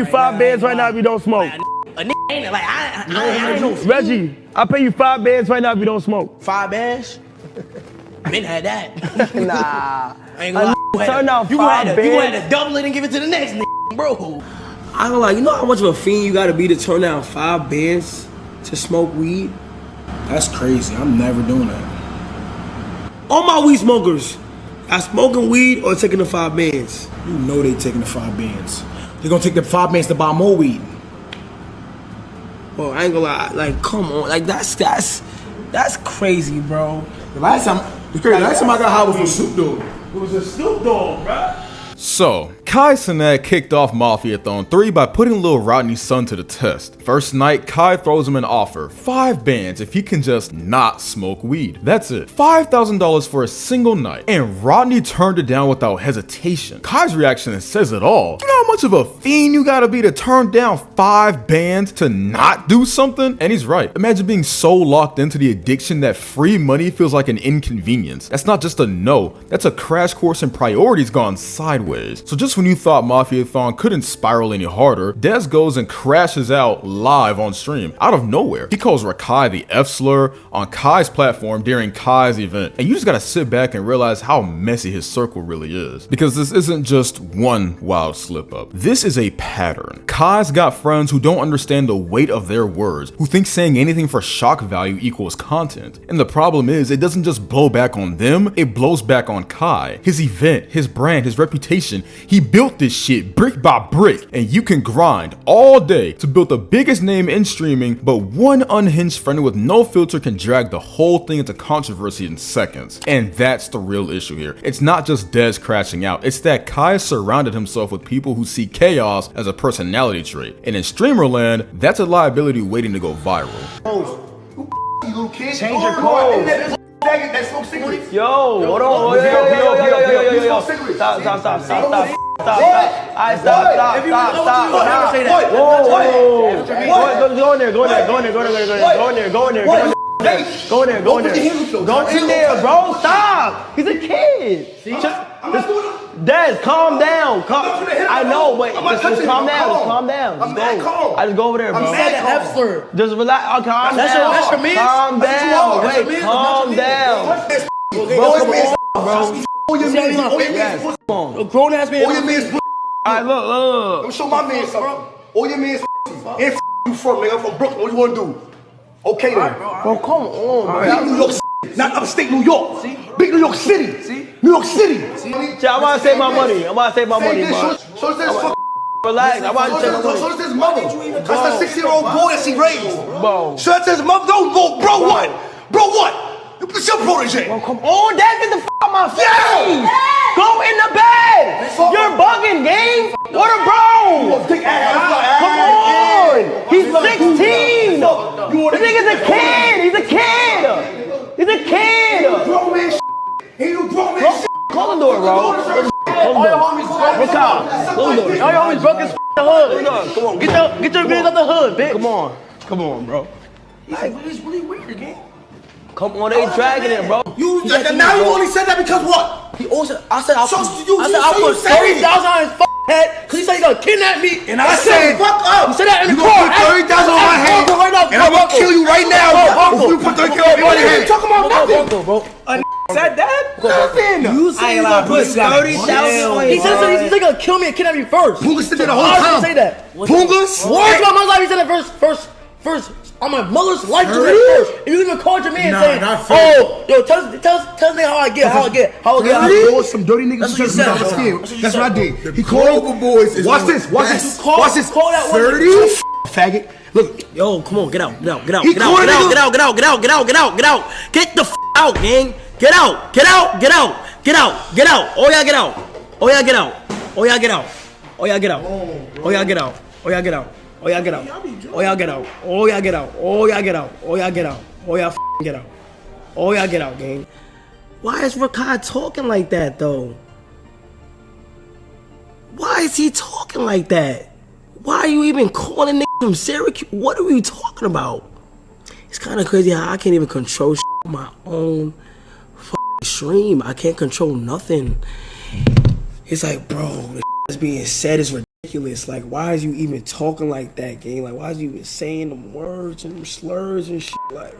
you 5 bands right now if you don't smoke. A nigga ain't like I ain't no fool. Reggie, I'll pay you 5 bands right now if you don't smoke. 5 bands? Men had that. Nah. I ain't gonna lie. Turn out 5 bands. You gonna have to double it and give it to the next nigga, bro. I don't like, you know how much of a fiend you gotta be to turn down 5 bands to smoke weed? That's crazy. I'm never doing that. All my weed smokers, are smoking weed or taking the 5 bands? You know they taking the 5 bands. They gonna take the 5 bands to buy more weed. Bro, I ain't gonna lie, like, come on, like, that's crazy, bro. The last time I got high was with Snoop Dogg. It was a Snoop Dogg, bruh. So, Kai Cenat kicked off Mafiathon 3 by putting Lil Rodney's son to the test. First night, Kai throws him an offer, 5 bands if he can just not smoke weed. That's it, $5,000 for a single night, and Rodney turned it down without hesitation. Kai's reaction says it all. You know how much of a fiend you gotta be to turn down 5 bands to not do something? And he's right. Imagine being so locked into the addiction that free money feels like an inconvenience. That's not just a no, that's a crash course in priorities gone sideways. So just when you thought Mafiathon couldn't spiral any harder, Dez goes and crashes out live on stream, out of nowhere. He calls Rakai the F-slur on Kai's platform during Kai's event. And you just gotta sit back and realize how messy his circle really is. Because this isn't just one wild slip up. This is a pattern. Kai's got friends who don't understand the weight of their words, who think saying anything for shock value equals content. And the problem is, it doesn't just blow back on them, it blows back on Kai. His event, his brand, his reputation. He built this shit brick by brick, and you can grind all day to build the biggest name in streaming, but one unhinged friend with no filter can drag the whole thing into controversy in seconds. And that's the real issue here. It's not just Dez crashing out, it's that Kai surrounded himself with people who see chaos as a personality trait. And in streamerland, that's a liability waiting to go viral. You little kid. Change your code. That smoke cigarettes. Yo, hold on. Yo. Stop. Alright, stop. Whoa. Go in there. Go in there, bro. Stop. He's a kid. Dez, calm down. I know, but just calm down. I'm that calm. I just go over there, bro. I'm saying the F-slur. Just relax. Calm down. That's your man. Calm down. Wait, calm down. Bro, come on, bro. Oh, your man's Come on. Grown ass man. Oh, your man's pussy. Alright, look. Let me show my man something. Oh, your man's pussy. And you from, nigga. I'm from Brooklyn. What you want to do? Okay, then. Bro, come on, bro. Big New York City, not upstate New York. Big New York City. See? New York City. I'm about to save my money. Bro. So this fuck. Relax. I'm about to save my money. So this mother. That's the 6-year-old boy that she raised. Bro. So that's his mother. No, bro, what? Bro, what? It's your protege. Bro, come on, Dad, get the f out my face. Go in the bed. You're bugging, gang. What a bro. Come on. He's 16. This nigga's a kid. He's a kid. Grown man shit. He do grown man shit. Close the door, bro. All your homies broke All your homies broke as the hood. Come on. Get your videos out the hood, bitch. Come on, bro. He's really weird again. Come on, they dragging it, bro. Now you only said that because what? He also, I said I'll put you 30,000 on his head because he said he's gonna kidnap me. And I said, fuck up. You said that in the car. You put 30,000 on my head, and I'm gonna kill you right now. If you put 30,000 on my head. Talking about nothing, bro. Said that? Nothing. You said he's gonna put 30,000. He said he's gonna kill me and kidnap me first. Punga said that the whole time. Say that. Punga? Words about my life. He said that first. On my mother's life to first. And you even called your man saying, oh, yo, tell me how I get. Some dirty niggas. That's what I did. He called over boys. Watch this. Watch this. Call that 30 faggot. Look, yo, come on, get out. Get out. Get Get the f out, gang. Get out. Oh yeah, get out. Oh yeah, get out. Oh yeah, get out. Oh yeah, get out. Oh yeah, get out. Oh yeah, get out. Oh yeah, get out. Oh yeah, get out. Oh yeah, get out. Oh yeah, get out. Oh yeah, get out. Oh yeah, get out. Oh yeah, get out, gang. Why is Rakai talking like that though? Why is he talking like that? Why are you even calling niggas from Syracuse? What are we talking about? It's kind of crazy how I can't even control on my own stream. I can't control nothing. It's like, bro, the that's being said is ridiculous. ridiculous. Like, why is you even talking like that, gang? Like, why is you even saying them words and slurs and shit? Like,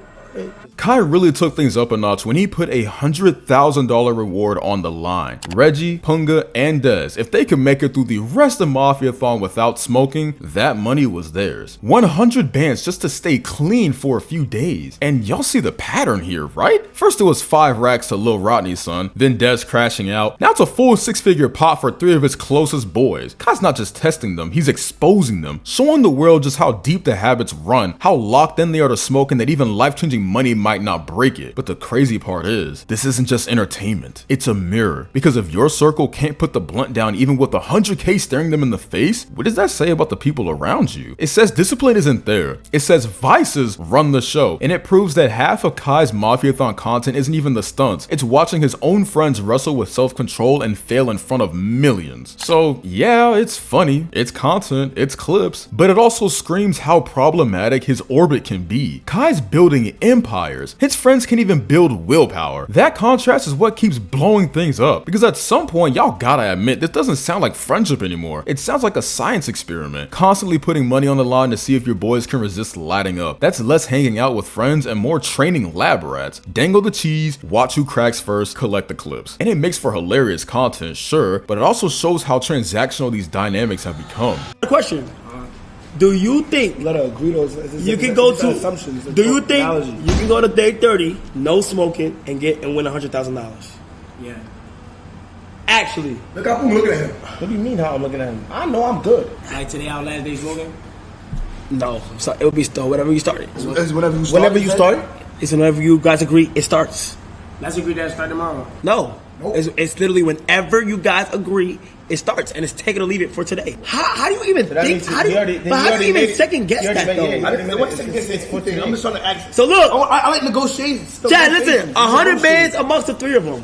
Kai really took things up a notch when he put a $100,000 reward on the line. Reggie, Punga, and Dez, if they could make it through the rest of Mafia-thon without smoking, that money was theirs. 100 bands just to stay clean for a few days. And y'all see the pattern here, right? First it was 5 racks to Lil Rodney's son, then Dez crashing out. Now it's a full 6-figure pot for 3 of his closest boys. Kai's not just testing them, he's exposing them, showing the world just how deep the habits run, how locked in they are to smoking that even life-changing money might not break it. But the crazy part is, this isn't just entertainment, it's a mirror. Because if your circle can't put the blunt down even with 100K staring them in the face, what does that say about the people around you? It says discipline isn't there. It says vices run the show. And it proves that half of Kai's Mafia-thon content isn't even the stunts. It's watching his own friends wrestle with self-control and fail in front of millions. So yeah, it's funny, it's content, it's clips, but it also screams how problematic his orbit can be. Kai's building empires. His friends can't even build willpower. That contrast is what keeps blowing things up, because at some point y'all gotta admit this doesn't sound like friendship anymore. It sounds like a science experiment, constantly putting money on the line to see if your boys can resist lighting up. That's less hanging out with friends and more training lab rats. Dangle the cheese, watch who cracks first, collect the clips. And it makes for hilarious content, sure, but it also shows how transactional these dynamics have become. Question. Do you think you can go to assumptions? Do you think you can go to day 30, no smoking, and win $100,000? Yeah. Actually, Look how I'm looking at him. What do you mean how I'm looking at him? I know I'm good. Like today, our last day smoking? no. So it will be still whenever you start. It's whenever you start. Whenever you start, It's whenever you guys agree it starts. Let's agree that start tomorrow. No. Nope. It's literally whenever you guys agree it starts, and it's take it or leave it for today. How do you even that think? means How do you, already- but how do you made even it. second guess You already that made though? it. I didn't want to say it's 14. I'm just trying to ask. So look, I like negotiations. Chad, listen, 100 bands amongst the 3 of them.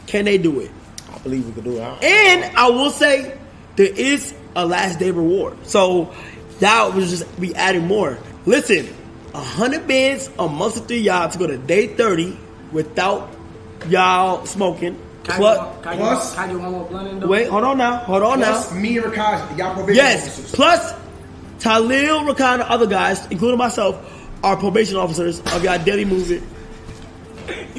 Can they do it? I believe we could do it. And I will say there is a last day reward. So that was just be adding more. Listen, 100 bands amongst the 3 of y'all to go to day 30 without y'all smoking. Plus, Can you one more blunt in though? wait, hold on now. Plus, me and Rakai, y'all probation Yes, officers. plus Talil, Rakan, and other guys, including myself, are probation officers of y'all daily movement.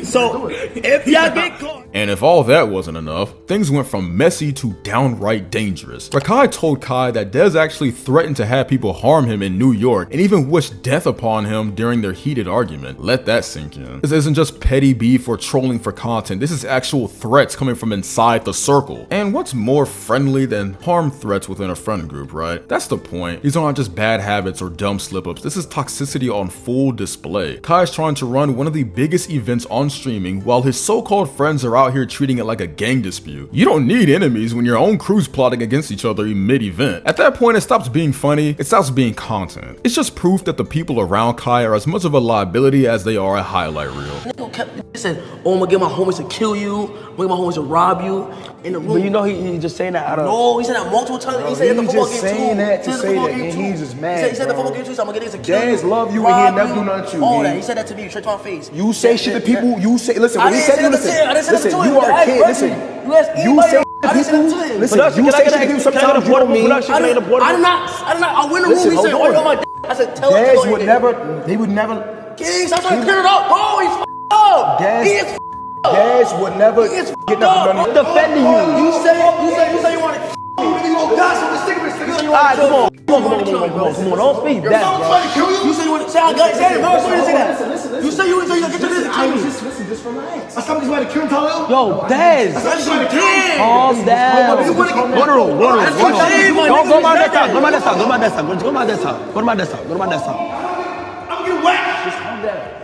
So if y'all get caught. And if all that wasn't enough, things went from messy to downright dangerous. Rakai told Kai that Dez actually threatened to have people harm him in New York and even wished death upon him during their heated argument. Let that sink in. This isn't just petty beef or trolling for content, this is actual threats coming from inside the circle. And what's more friendly than harm threats within a friend group, right? That's the point. These aren't just bad habits or dumb slip-ups, this is toxicity on full display. Kai's trying to run one of the biggest events on streaming while his so-called friends are out here treating it like a gang dispute. You don't need enemies when your own crew's plotting against each other mid-event. At that point, it stops being funny, it stops being content. It's just proof that the people around Kai are as much of a liability as they are a highlight reel. He said, oh, I'm gonna get my homies to kill you, I'm gonna get my homies to rob you in the room. But you know he just saying that out of. No, he said that multiple times. He said he the football just game saying too. that to He said the say football that, game and too. he's just mad, He said the bro. football game too, so I'm gonna get niggas to kill Dez you. love you and rob he'll never do nothing to you, All man. that. He said that to me straight to my face. You say shit to people. You say listen. I When he didn't said say you that to him. I didn't say that listen. to him. You are a kid. Ask Listen. Reggie. You ask You anybody say else. I didn't say that to people. him. Listen. Production, You can I say get shit to an people. extra- Sometimes you don't mean. I did not. I win the room. Listen, He said, hold oh, you're on. my I said, tell him. Dez would never. He would never. He's I'm trying to clear it up. Bro, he's up. Dez- He is Dez would never He is get nothing up. done. Defending you. You say you want to Alright, come on. Come on. Don't speak that, bro. You say you want to say I got say it, bro. So you say that. You say you want to get your business to me. Listen, just relax. I somebody's about to kill Talil. Yo, Dez. Calm down. Go to room. Don't go my desktop. Go to my desktop. I'm getting whacked.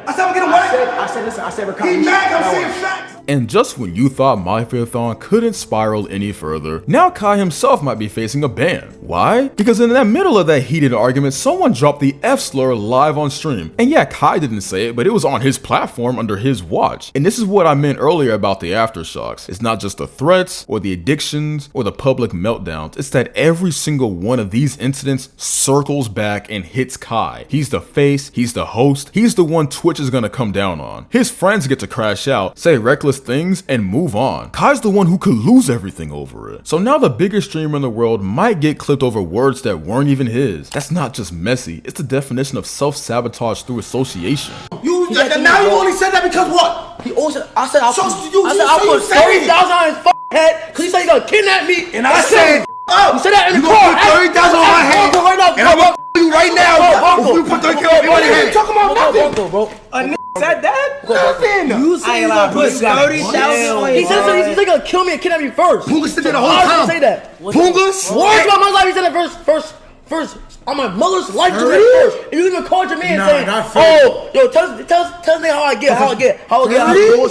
I said I'm getting whacked. I said Rakai. He's mad. I'm saying facts. And just when you thought Mafia-thon couldn't spiral any further, now Kai himself might be facing a ban. Why? Because in the middle of that heated argument, someone dropped the F slur live on stream. And yeah, Kai didn't say it, but it was on his platform under his watch. And this is what I meant earlier about the aftershocks. It's not just the threats, or the addictions, or the public meltdowns. It's that every single one of these incidents circles back and hits Kai. He's the face, he's the host, he's the one Twitch is gonna come down on. His friends get to crash out, say reckless ridiculous things and move on. Kai's the one who could lose everything over it. So now the biggest streamer in the world might get clipped over words that weren't even his. That's not just messy, it's the definition of self-sabotage through association. Now you only said that because what? He also, I said I'll put $30,000 on his head because he said he's gonna kidnap me. And I said, you said that in the car. You gonna put $30,000 on my head, right now, and I'm gonna you right now. You put $30,000 on my head. Talking about nothing. Bro. A nigga said that? Nothing. You said he's gonna put 30,000. He said he's gonna kill me and kidnap me first. Punga said that the whole Why time. did you say that? Punga's Words about my life. He said that first. On my mother's life, you said first. And you even called your man saying, "Oh, yo, tell me how I get.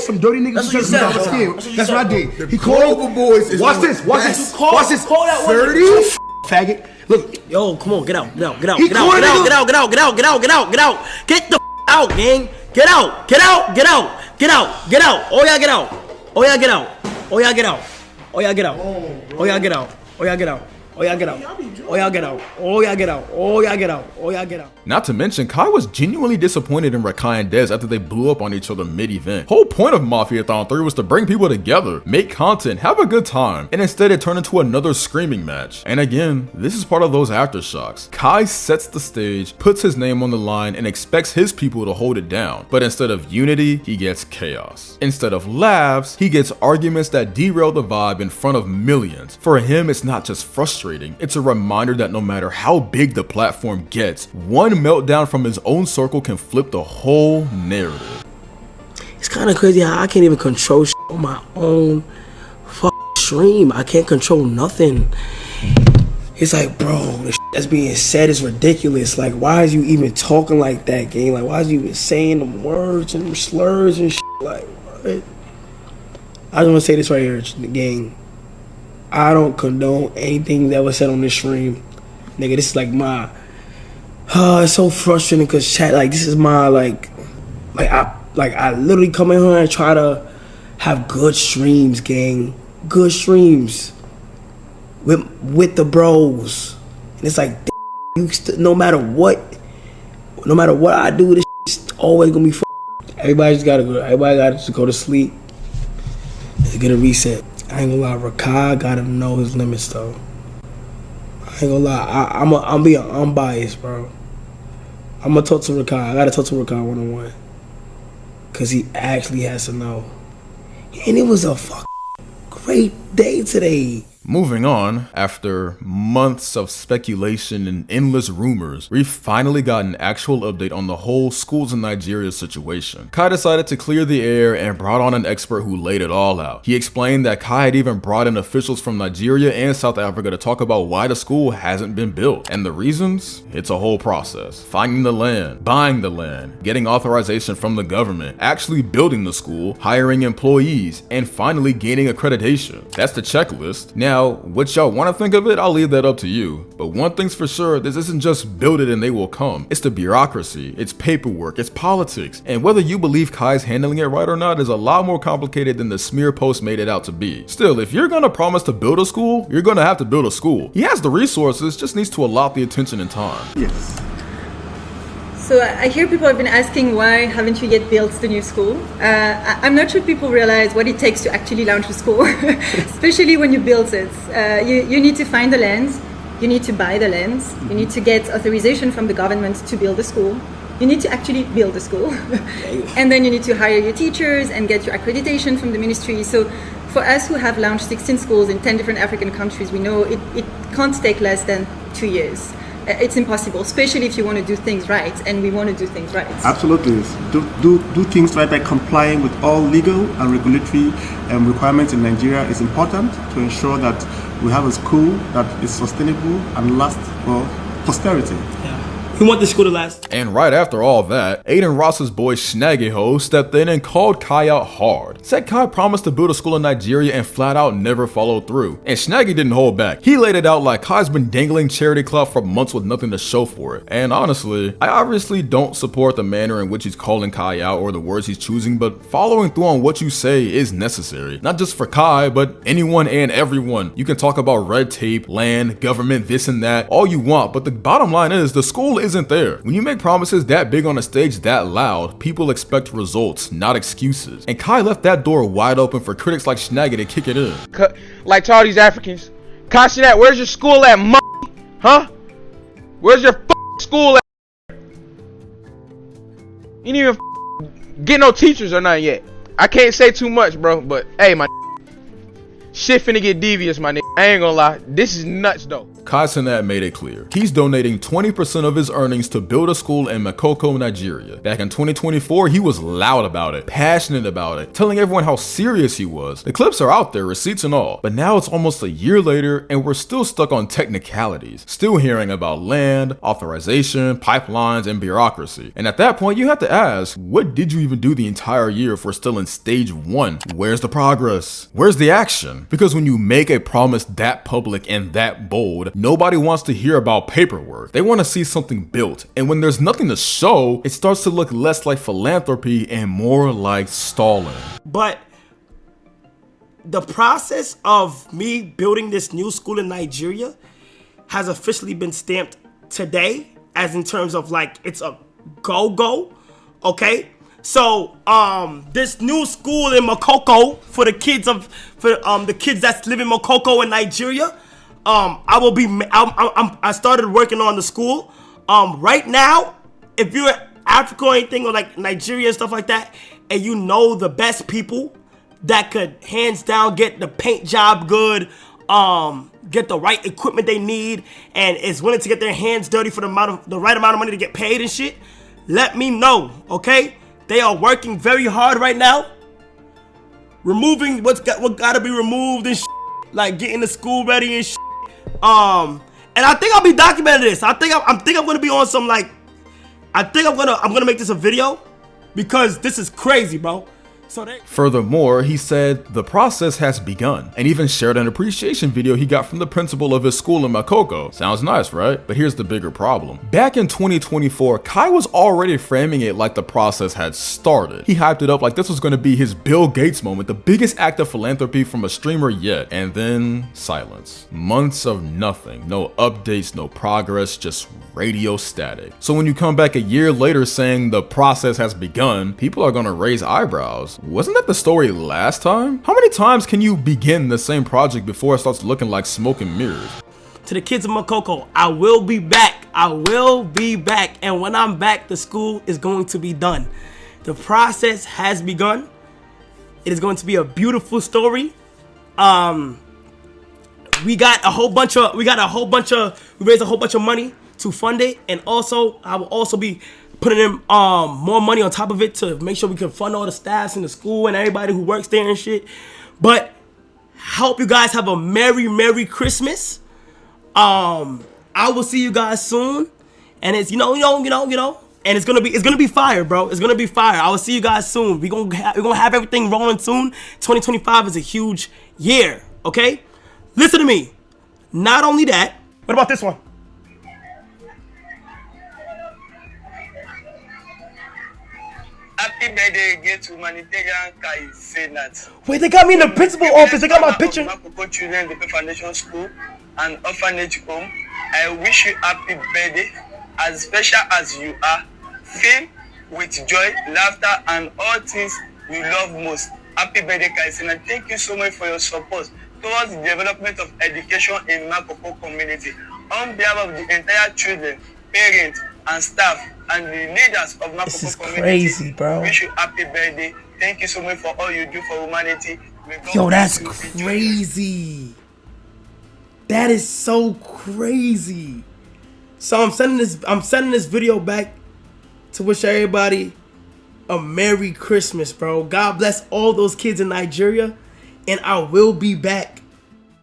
Some dirty niggas. That's what you said. That's what I did. He called over boys. Watch this. Watch this. Watch this. Call that 30 faggot. Look. Yo, come on, get out. Get the out, gang. Get out. Oh yeah, get out. Not to mention, Kai was genuinely disappointed in Rakai and Dez after they blew up on each other mid-event. Whole point of Mafiathon 3 was to bring people together, make content, have a good time, and instead it turned into another screaming match. And again, this is part of those aftershocks. Kai sets the stage, puts his name on the line, and expects his people to hold it down. But instead of unity, he gets chaos. Instead of laughs, he gets arguments that derail the vibe in front of millions. For him, it's not just frustrating, it's a reminder that no matter how big the platform gets, one meltdown from his own circle can flip the whole narrative. It's kind of crazy how I can't even control shit on my own stream. I can't control nothing. It's like, bro, the shit that's being said is ridiculous. Like, why is you even talking like that, gang? Like, why is you even saying them words and slurs and shit? Like, what? I just want to say this right here, gang. I don't condone anything that was said on this stream. Nigga, this is like my... it's so frustrating because chat, like, this is my, I literally come in here and try to have good streams, gang. Good streams. With the bros. And it's like, no matter what I do, this is always gonna be Everybody just gotta go to sleep. Get a reset. I ain't gonna lie, Rakai gotta know his limits though. I ain't gonna lie, I'm being unbiased, bro. I'm gonna talk to Rakai. I gotta talk to Rakai one-on-one. Cause he actually has to know. And it was a great day today. Moving on, after months of speculation and endless rumors, we finally got an actual update on the whole schools in Nigeria situation. Kai decided to clear the air and brought on an expert who laid it all out. He explained that Kai had even brought in officials from Nigeria and South Africa to talk about why the school hasn't been built. And the reasons? It's a whole process. Finding the land, buying the land, getting authorization from the government, actually building the school, hiring employees, and finally gaining accreditation. That's the checklist. Now, what y'all want to think of it, I'll leave that up to you. But one thing's for sure, this isn't just build it and they will come. It's the bureaucracy, it's paperwork, it's politics. And whether you believe Kai's handling it right or not is a lot more complicated than the smear post made it out to be. Still, if you're gonna promise to build a school, you're gonna have to build a school. He has the resources, just needs to allot the attention and time. Yes. So I hear people have been asking why haven't you yet built the new school? I'm not sure people realize what it takes to actually launch a school, especially when you build it. You need to find the land, you need to buy the land, you need to get authorization from the government to build a school. You need to actually build a school. And then you need to hire your teachers and get your accreditation from the ministry. So for us who have launched 16 schools in 10 different African countries, we know it can't take less than 2 years. It's impossible, especially if you want to do things right, and we want to do things right. Absolutely. Do things right by complying with all legal and regulatory requirements in Nigeria is important to ensure that we have a school that is sustainable and lasts for posterity. We want the school to last. And right after all that, Aiden Ross's boy Snaggyho stepped in and called Kai out hard. Said Kai promised to build a school in Nigeria and flat out never followed through. And Snaggy didn't hold back. He laid it out like Kai's been dangling charity clout for months with nothing to show for it. And honestly, I obviously don't support the manner in which he's calling Kai out or the words he's choosing, but following through on what you say is necessary. Not just for Kai, but anyone and everyone. You can talk about red tape, land, government, this and that, all you want, but the bottom line is the school isn't there. When you make promises that big on a stage that loud, people expect results, not excuses. And Kai left that door wide open for critics like Snaggy to kick it in. Like to all these Africans. Cenat, where's your school at, huh? Where's your school at? You didn't even get no teachers or nothing yet. I can't say too much, bro, but hey, my shit finna get devious, my nigga. I ain't gonna lie. This is nuts, though. Cenat made it clear. He's donating 20% of his earnings to build a school in Makoko, Nigeria. Back in 2024, he was loud about it, passionate about it, telling everyone how serious he was. The clips are out there, receipts and all. But now it's almost a year later, and we're still stuck on technicalities. Still hearing about land, authorization, pipelines, and bureaucracy. And at that point, you have to ask, what did you even do the entire year if we're still in stage 1? Where's the progress? Where's the action? Because when you make a promise that public and that bold, nobody wants to hear about paperwork. They want to see something built. And when there's nothing to show, it starts to look less like philanthropy and more like stalling. But the process of me building this new school in Nigeria has officially been stamped today, as in terms of like it's a go-go, okay? So this new school in Makoko for the kids that's live in Makoko in Nigeria, I started working on the school. Right now, if you're Africa or anything, or like Nigeria and stuff like that, and you know the best people that could hands down get the paint job good, get the right equipment they need, and is willing to get their hands dirty for the right amount of money to get paid and shit, let me know, okay? They are working very hard right now, removing what gotta be removed and shit, like getting the school ready and shit. And I think I'll be documenting this. I think I'm gonna be on some like, I'm gonna make this a video because this is crazy, bro. Furthermore, he said the process has begun, and even shared an appreciation video he got from the principal of his school in Makoko. Sounds nice, right? But here's the bigger problem. Back in 2024, Kai was already framing it like the process had started. He hyped it up like this was going to be his Bill Gates moment, the biggest act of philanthropy from a streamer yet. And then silence. Months of nothing. No updates, no progress, just radio static. So when you come back a year later saying the process has begun, people are going to raise eyebrows. Wasn't that the story last time? How many times can you begin the same project before it starts looking like smoke and mirrors? To the kids of Makoko, I will be back. I will be back. And when I'm back, the school is going to be done. The process has begun. It is going to be a beautiful story. We raised a whole bunch of money to fund it, and also I will also be putting in more money on top of it to make sure we can fund all the staffs in the school and everybody who works there and shit. But hope you guys have a merry Christmas. I will see you guys soon, and it's you know, and it's gonna be fire, bro. It's gonna be fire. I will see you guys soon. We're gonna have everything rolling soon. 2025 is a huge year. Okay, listen to me. Not only that, what about this one? Happy birthday again to humanitarian Kai Cenat. Wait, they got me in the principal office. They got my picture. Makoko Children Foundation School and Orphanage Home. I wish you happy birthday, as special as you are, filled with joy, laughter, and all things you love most. Happy birthday, Kai Cenat. Thank you so much for your support towards the development of education in Makoko community. On behalf of the entire children, parents, and staff, and the leaders of Makoko community, crazy, bro. Wish you happy birthday. Thank you so much for all you do for humanity. Yo, that's crazy. That is so crazy. So I'm sending this video back to wish everybody a Merry Christmas, bro. God bless all those kids in Nigeria, and I will be back.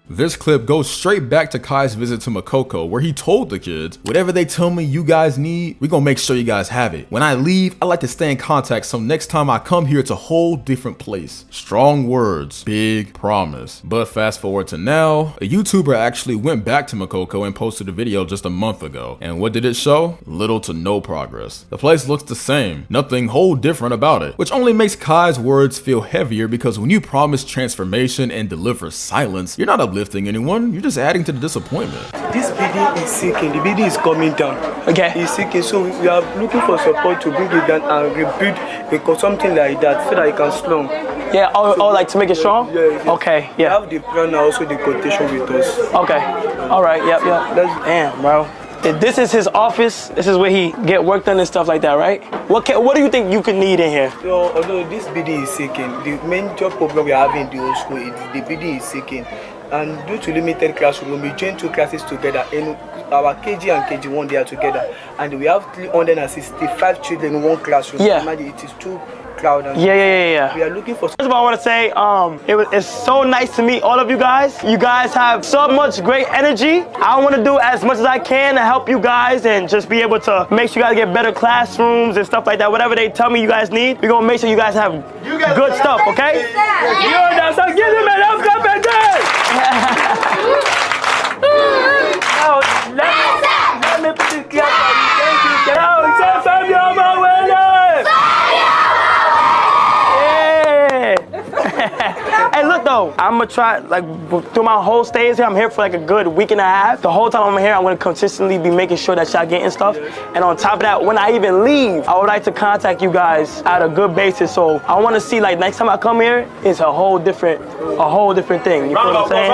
This clip goes straight back to Kai's visit to Makoko, where he told the kids, whatever they tell me you guys need, we're gonna make sure you guys have it. When I leave, I like to stay in contact, so next time I come here, it's a whole different place. Strong words, big promise. But fast forward to now, a YouTuber actually went back to Makoko and posted a video just a month ago. And what did it show? Little to no progress. The place looks the same, nothing whole different about it, which only makes Kai's words feel heavier, because when you promise transformation and deliver silence, you're not uplifting uplifting anyone, you're just adding to the disappointment. This BD is sinking, the BD is coming down. Okay. It's sinking, so we are looking for support to bring it down and rebuild something like that so that it can strong. Yeah, like to make it strong? Yeah. Okay, yeah. We have the plan and also the quotation with us. Okay, all right, yep. Damn, bro. This is his office. This is where he get work done and stuff like that, right? What do you think you could need in here? So, although this BD is sinking, the main job problem we are having in the old school is the BD is sinking. And due to limited classroom, we join 2 classes together. In our KG and KG1, they are together. And we have 365 children in one classroom. Yeah. Imagine it is too crowded. Yeah. We are looking for... First of all, I want to say it's so nice to meet all of you guys. You guys have so much great energy. I want to do as much as I can to help you guys and just be able to make sure you guys get better classrooms and stuff like that. Whatever they tell me you guys need, we're going to make sure you guys have good stuff, okay? Yeah. So give them an up and down. Let me put this clap on you. Thank you. Hey, look though, I'm gonna try, like, through my whole stays here, I'm here for like a good week and a half. The whole time I'm here, I'm gonna consistently be making sure that y'all getting stuff. And on top of that, when I even leave, I would like to contact you guys at a good basis. So I wanna see, like, next time I come here, it's a whole different thing. You feel what I'm saying?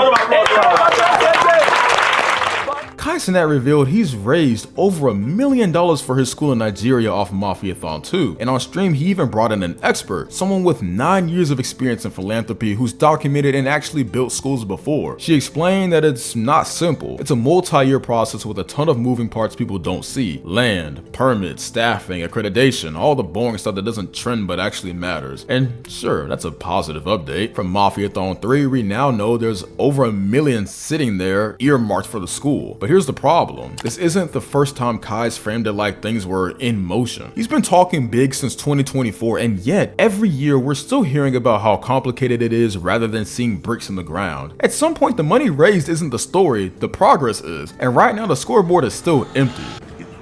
Cenat revealed he's raised over $1 million for his school in Nigeria off Mafiathon 2, and on stream he even brought in an expert, someone with 9 years of experience in philanthropy who's documented and actually built schools before. She explained that it's not simple. It's a multi-year process with a ton of moving parts people don't see. Land, permits, staffing, accreditation, all the boring stuff that doesn't trend but actually matters. And sure, that's a positive update. From Mafiathon 3, we now know there's over $1 million sitting there earmarked for the school. But here's the problem. This isn't the first time Kai's framed it like things were in motion. He's been talking big since 2024, and yet every year we're still hearing about how complicated it is rather than seeing bricks in the ground. At some point, the money raised isn't the story, the progress is. And right now the scoreboard is still empty.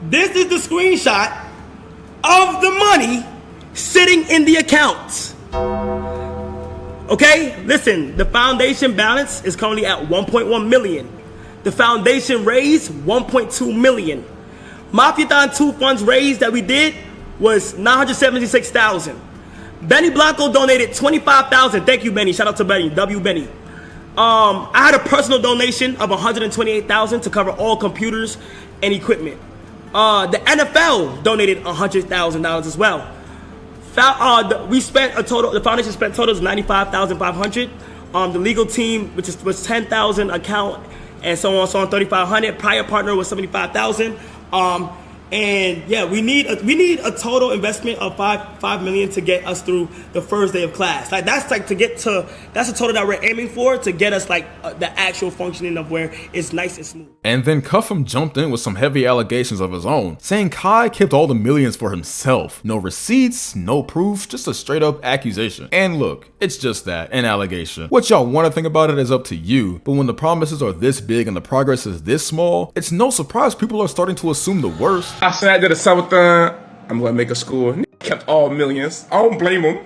This is the screenshot of the money sitting in the accounts. Okay, listen, the foundation balance is currently at 1.1 million. The foundation raised 1.2 million. Mafiathon 2 funds raised that we did was 976,000. Benny Blanco donated 25,000. Thank you, Benny. Shout out to Benny. W Benny. I had a personal donation of 128,000 to cover all computers and equipment. The NFL donated $100,000 as well. We spent a total. The foundation spent totals 95,500. The legal team, which was 10,000 account. And so on, 3,500. Prior partner was 75,000. And yeah, we need a total investment of $5 million to get us through the first day of class. Like that's the total that we're aiming for to get us like the actual functioning of where it's nice and smooth. And then Cuffham jumped in with some heavy allegations of his own, saying Kai kept all the millions for himself. No receipts, no proof, just a straight up accusation. And look, it's just that, an allegation. What y'all want to think about it is up to you, but when the promises are this big and the progress is this small, it's no surprise people are starting to assume the worst. I said I did a subathon. I'm gonna make a school. Kept all millions. I don't blame him.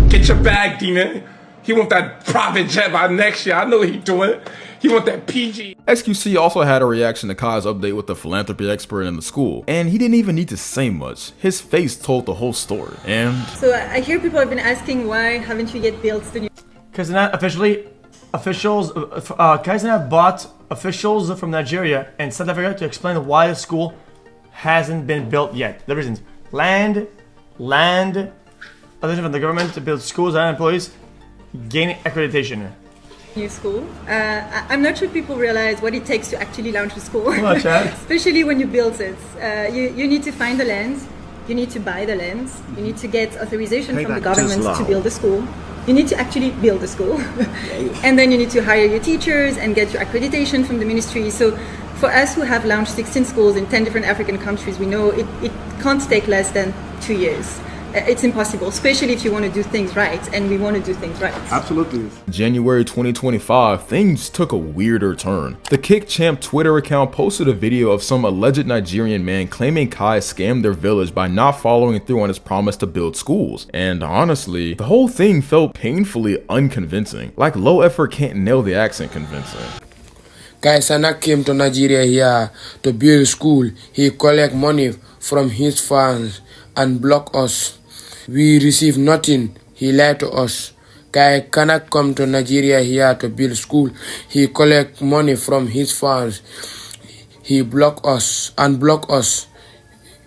Get your bag, demon. He want that private jet by next year. I know what he doing. He want that PG. XQC also had a reaction to Kai's update with the philanthropy expert in the school, and he didn't even need to say much. His face told the whole story. And so I hear people have been asking, why haven't you yet built the new? Because not officially, officials, Kai Cenat bought officials from Nigeria and South Africa to explain why the school hasn't been built yet. The reasons: land, authority from the government to build schools and employees, gain accreditation. New school. I'm not sure people realize what it takes to actually launch a school. Especially when you build it. You need to find the land, you need to buy the land, you need to get authorization from the government to build a school. You need to actually build a school. And then you need to hire your teachers and get your accreditation from the ministry. So for us who have launched 16 schools in 10 different African countries, we know it can't take less than 2 years. it's impossible, especially if you want to do things right, and we want to do things right. Absolutely. January 2025, things took a weirder turn. The Kick Champ Twitter account posted a video of some alleged Nigerian man claiming Kai scammed their village by not following through on his promise to build schools. And honestly, the whole thing felt painfully unconvincing. Like low effort can't nail the accent convincing. Kai Cenat came to Nigeria here to build school. He collect money from his fans and block us. We receive nothing. He lied to us. Kai cannot come to Nigeria here to build school. He collect money from his fans. He block us and block us.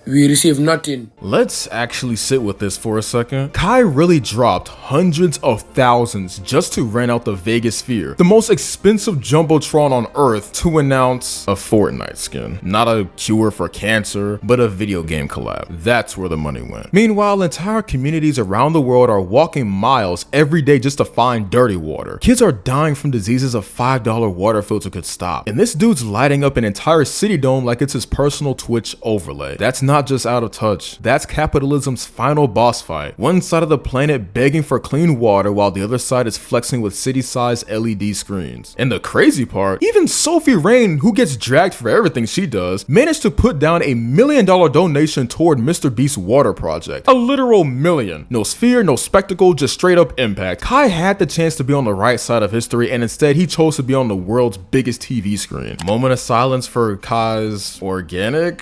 We receive nothing. Let's actually sit with this for a second. Kai really dropped hundreds of thousands just to rent out the Vegas Sphere, the most expensive jumbotron on earth, to announce a Fortnite skin. Not a cure for cancer, but a video game collab. That's where the money went. Meanwhile, entire communities around the world are walking miles every day just to find dirty water. Kids are dying from diseases a $5 water filter could stop. And this dude's lighting up an entire city dome like it's his personal Twitch overlay. That's not just out of touch. That's capitalism's final boss fight. One side of the planet begging for clean water while the other side is flexing with city-sized LED screens. And the crazy part, even Sophie Rain, who gets dragged for everything she does, managed to put down $1 million donation toward Mr. Beast's water project. A literal million. No sphere, no spectacle, just straight up impact. Kai had the chance to be on the right side of history, and instead he chose to be on the world's biggest TV screen. Moment of silence for Kai's organic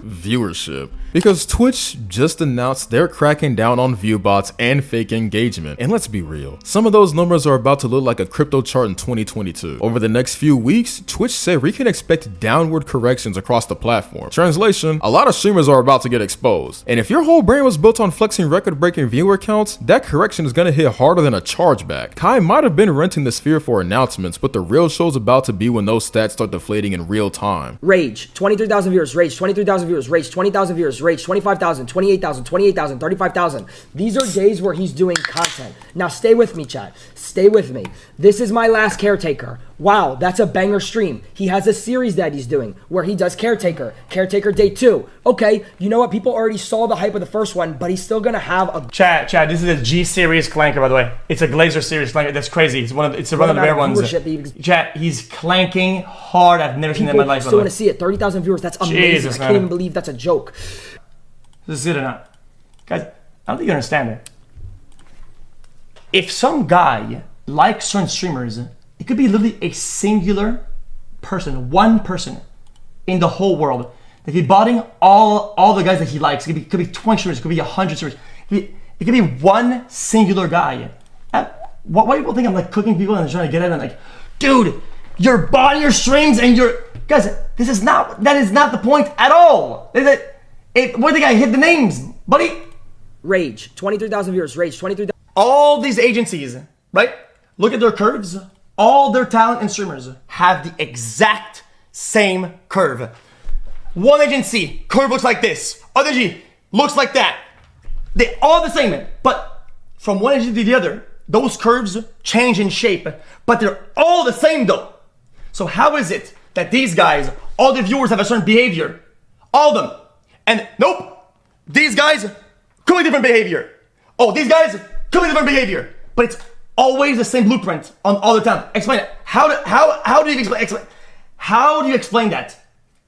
viewership. Because Twitch just announced they're cracking down on view bots and fake engagement. And let's be real, some of those numbers are about to look like a crypto chart in 2022. Over the next few weeks, Twitch said we can expect downward corrections across the platform. Translation, a lot of streamers are about to get exposed. And if your whole brain was built on flexing record-breaking viewer counts, that correction is gonna hit harder than a chargeback. Kai might have been renting the Sphere for announcements, but the real show's about to be when those stats start deflating in real time. Rage, 23,000 viewers, Rage, 23,000 viewers, Rage, 20,000 viewers, Rage, 25,000, 28,000, 28,000, 35,000. These are days where he's doing content. Now stay with me, chat. Stay with me. This is my last Caretaker. Wow, that's a banger stream. He has a series that he's doing where he does Caretaker. Caretaker Day 2. Okay, you know what? People already saw the hype of the first one, but he's still gonna have a... Chat, this is a G series clanker, by the way. It's a Glazer series clanker. That's crazy. It's one of the rare ones. Chat, he's clanking hard. I've never seen that in my life. People still want to see it. 30,000 viewers. That's amazing. Jesus, I can't even believe that's a joke. This is it or not? Guys, I don't think you understand it. If some guy likes certain streamers, it could be literally a singular person, one person in the whole world that be botting all the guys that he likes. It could be 20 streamers, it could be 100 streamers. It could be one singular guy. Why people think I'm like cooking people and trying to get at them like, dude, you're botting your streams and you're... Guys, that is not the point at all. Where the guy hit the names, buddy? Rage, 23,000 viewers, Rage, 23,000. All these agencies, right? Look at their curves. All their talent and streamers have the exact same curve. One agency, curve looks like this. Other agency looks like that. They all the same, but from one agency to the other, those curves change in shape, but they're all the same though. So how is it that these guys, all the viewers have a certain behavior? All of them. And nope, these guys, completely different behavior. Oh, these guys, completely different behavior. But it's always the same blueprint on all the time. Explain it. How do you explain? How do you explain that?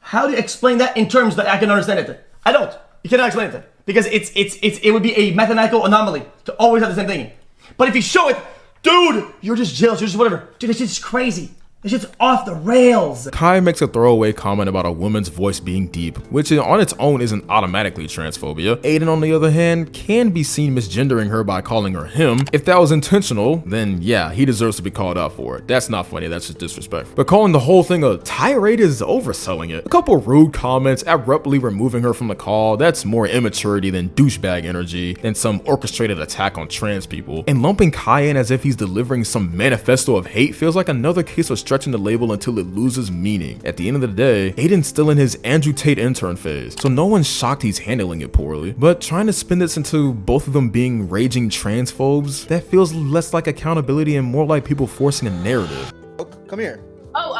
How do you explain that in terms that I can understand it? I don't. You cannot explain it because it would be a mathematical anomaly to always have the same thing. But if you show it, dude, you're just jealous. You're just whatever. Dude, this shit's crazy. This shit's off the rails. Kai makes a throwaway comment about a woman's voice being deep, which on its own isn't automatically transphobia. Aiden, on the other hand, can be seen misgendering her by calling her him. If that was intentional, then yeah, he deserves to be called out for it. That's not funny, that's just disrespectful. But calling the whole thing a tirade is overselling it. A couple rude comments, abruptly removing her from the call, that's more immaturity than douchebag energy than some orchestrated attack on trans people. And lumping Kai in as if he's delivering some manifesto of hate feels like another case of stretching the label until it loses meaning. At the end of the day, Aiden's still in his Andrew Tate intern phase, so no one's shocked he's handling it poorly. But trying to spin this into both of them being raging transphobes, that feels less like accountability and more like people forcing a narrative. Oh, come here. Oh,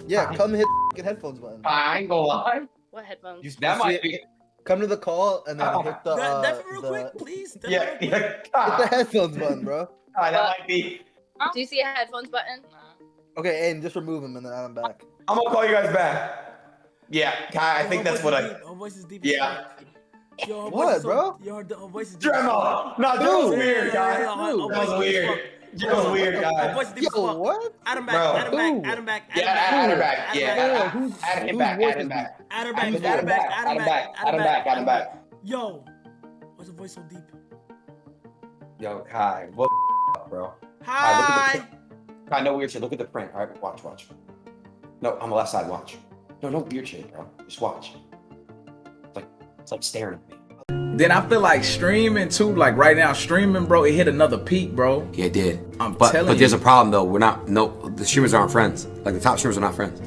Yeah, come hit the headphones button. I ain't gonna lie. What headphones? That might be. Come to the call and then hit the real quick, please. Yeah. hit the headphones button, bro. That might be. Do you see a headphones button? Okay, and just remove him and then I'm back. I'm gonna call you guys back. Yeah, Kai, I think that's what I. Her voice is deep. Yeah. Yo, her What, bro? Her voice is deep. Dremel. No, that was weird, guy. That was weird. That was weird, guy. Yo, what? Add him back. Add him back. Add him back. Yeah, add him back. Yeah, add him back. Add him back. Add him back. Add him back. Add him back. Add him back. Add him back. Yo, why's the voice so deep? Yo, Kai, what up, bro? Hi. Kai, no weird shit. Look at the print. All right, watch. No, on the left side, watch. No weird shit, bro. Just watch. It's like staring at me. Then I feel like streaming too, like right now streaming, bro, it hit another peak, bro. Yeah, it did. But there's a problem though. The streamers aren't friends. Like the top streamers are not friends.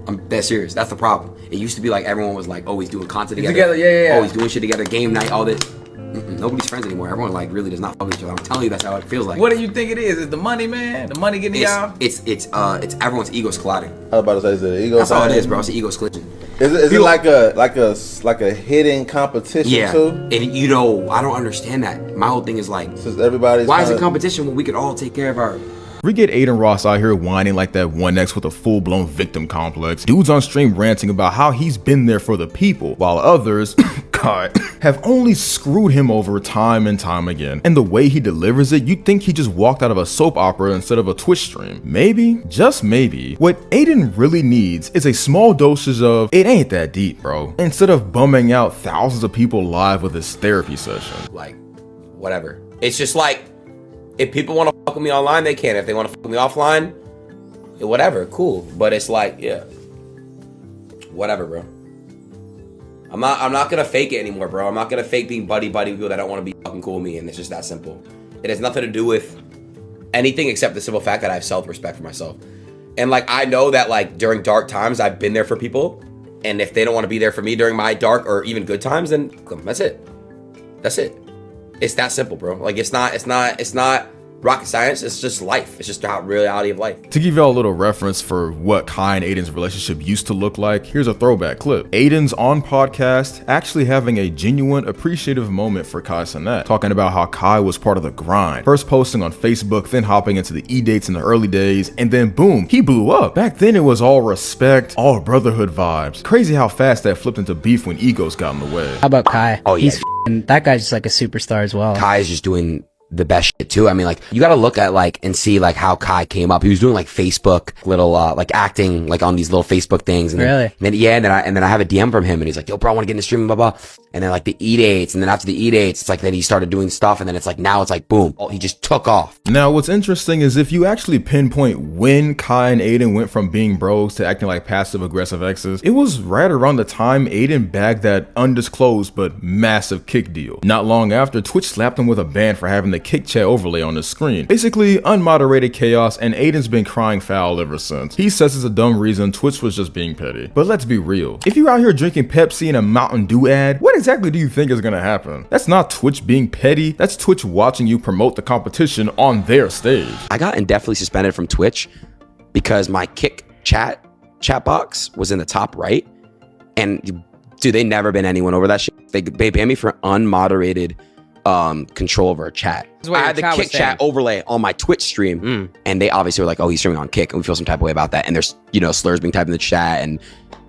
I'm dead serious. That's the problem. It used to be like everyone was like always doing content together. Yeah. Always doing shit together, game night, all this. Nobody's friends anymore. Everyone like really does not fuck with each other. I'm telling you, that's how it feels like. What do you think it is? Is the money, man? The money getting y'all? It's everyone's egos colliding. I was about to say, is it ego? That's all it is, bro. It's the egos collision. Is it like a hidden competition too? And you know, I don't understand that. My whole thing is like, everybody's why is it competition when we could all take care of our? We get Aiden Ross out here whining like that 1X with a full-blown victim complex. Dudes on stream ranting about how he's been there for the people, while others, God, have only screwed him over time and time again. And the way he delivers it, you'd think he just walked out of a soap opera instead of a Twitch stream. Maybe, just maybe, what Aiden really needs is a small dosage of, it ain't that deep, bro, instead of bumming out thousands of people live with his therapy session. Like, whatever. It's just like, if people want to fuck with me online, they can. If they want to fuck with me offline, whatever, cool. But it's like, yeah, whatever, bro. I'm not gonna fake it anymore, bro. I'm not gonna fake being buddy with people that don't want to be fucking cool with me, and it's just that simple. It has nothing to do with anything except the simple fact that I have self-respect for myself. And like, I know that like during dark times, I've been there for people, and if they don't want to be there for me during my dark or even good times, then that's it. That's it. It's that simple, bro. Like, it's not rocket science. It's just life. It's just the reality of life. To give y'all a little reference for what Kai and Aiden's relationship used to look like, here's a throwback clip. Aiden's on podcast actually having a genuine appreciative moment for Kai Cenat, talking about how Kai was part of the grind. First posting on Facebook, then hopping into the E-dates in the early days, and then boom, he blew up. Back then it was all respect, all brotherhood vibes. Crazy how fast that flipped into beef when egos got in the way. How about Kai? Oh yeah. That guy's just like a superstar as well. Kai is just doing the best shit too. I mean, like, you gotta look at like and see like how Kai came up. He was doing like Facebook little like acting like on these little Facebook things. And really? And then I have a DM from him and he's like, yo bro, I wanna get in the stream, blah blah. And then like the E-dates, and then after the E-dates, it's like then he started doing stuff, and then it's like now it's like boom, he just took off. Now what's interesting is if you actually pinpoint when Kai and Aiden went from being bros to acting like passive aggressive exes, it was right around the time Aiden bagged that undisclosed but massive kick deal. Not long after, Twitch slapped him with a ban for having the kick chat overlay on his screen. Basically unmoderated chaos, and Aiden's been crying foul ever since. He says it's a dumb reason, Twitch was just being petty. But let's be real, if you're out here drinking Pepsi in a Mountain Dew ad, what exactly do you think is gonna happen? That's not Twitch being petty, that's Twitch watching you promote the competition on their stage. I got indefinitely suspended from Twitch because my kick chat box was in the top right, and dude, they never been anyone over that shit. They banned me for unmoderated control over a chat. I had the kick chat overlay on my Twitch stream, and they obviously were like, oh, he's streaming on kick, and we feel some type of way about that, and there's, you know, slurs being typed in the chat, and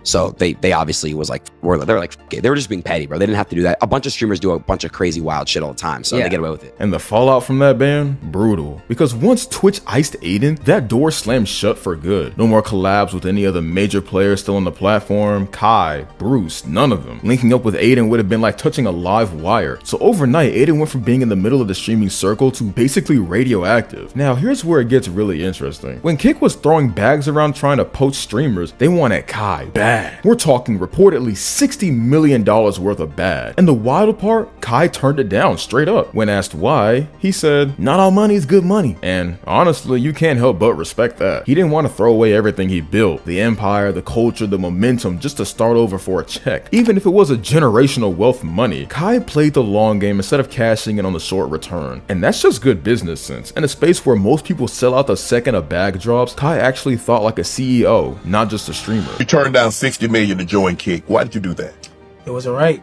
so they obviously was like, they were like, okay, they were just being petty, bro. They didn't have to do that. A bunch of streamers do a bunch of crazy wild shit all the time, so they get away with it. And the fallout from that ban, brutal. Because once Twitch iced Aiden, that door slammed shut for good. No more collabs with any other major players still on the platform. Kai, Bruce, none of them. Linking up with Aiden would have been like touching a live wire. So overnight, Aiden went from being in the middle of the streaming circle to basically radioactive. Now here's where it gets really interesting. When Kick was throwing bags around trying to poach streamers, they wanted Kai bad. We're talking reportedly $60 million worth of bad. And the wild part, Kai turned it down straight up. When asked why, he said, not all money is good money. And honestly, you can't help but respect that. He didn't want to throw away everything he built, the empire, the culture, the momentum, just to start over for a check. Even if it was a generational wealth money, Kai played the long game instead of cashing in on the short return. And that's just good business sense. In a space where most people sell out the second a bag drops, Kai actually thought like a CEO, not just a streamer. You turned down $60 million to join Kick. Why did you do that? It wasn't right.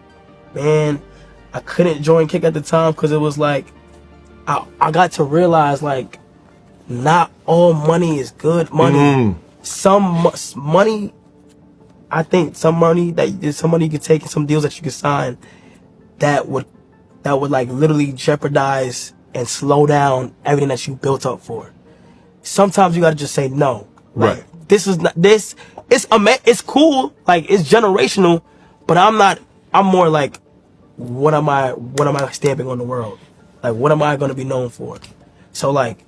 man, I couldn't join Kick at the time because it was like, I got to realize like, not all money is good money. Some money, I think some money you could take and some deals that you could sign that would like literally jeopardize and slow down everything that you built up for. Sometimes you gotta just say no. Like, this is not this. It's cool. Like, it's generational, but I'm more like, what am I stamping on the world? Like, what am I gonna be known for? So like,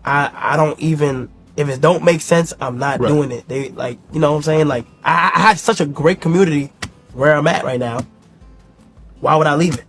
I don't even, if it don't make sense, I'm not doing it. They like, you know what I'm saying? Like, I had such a great community where I'm at right now. Why would I leave it?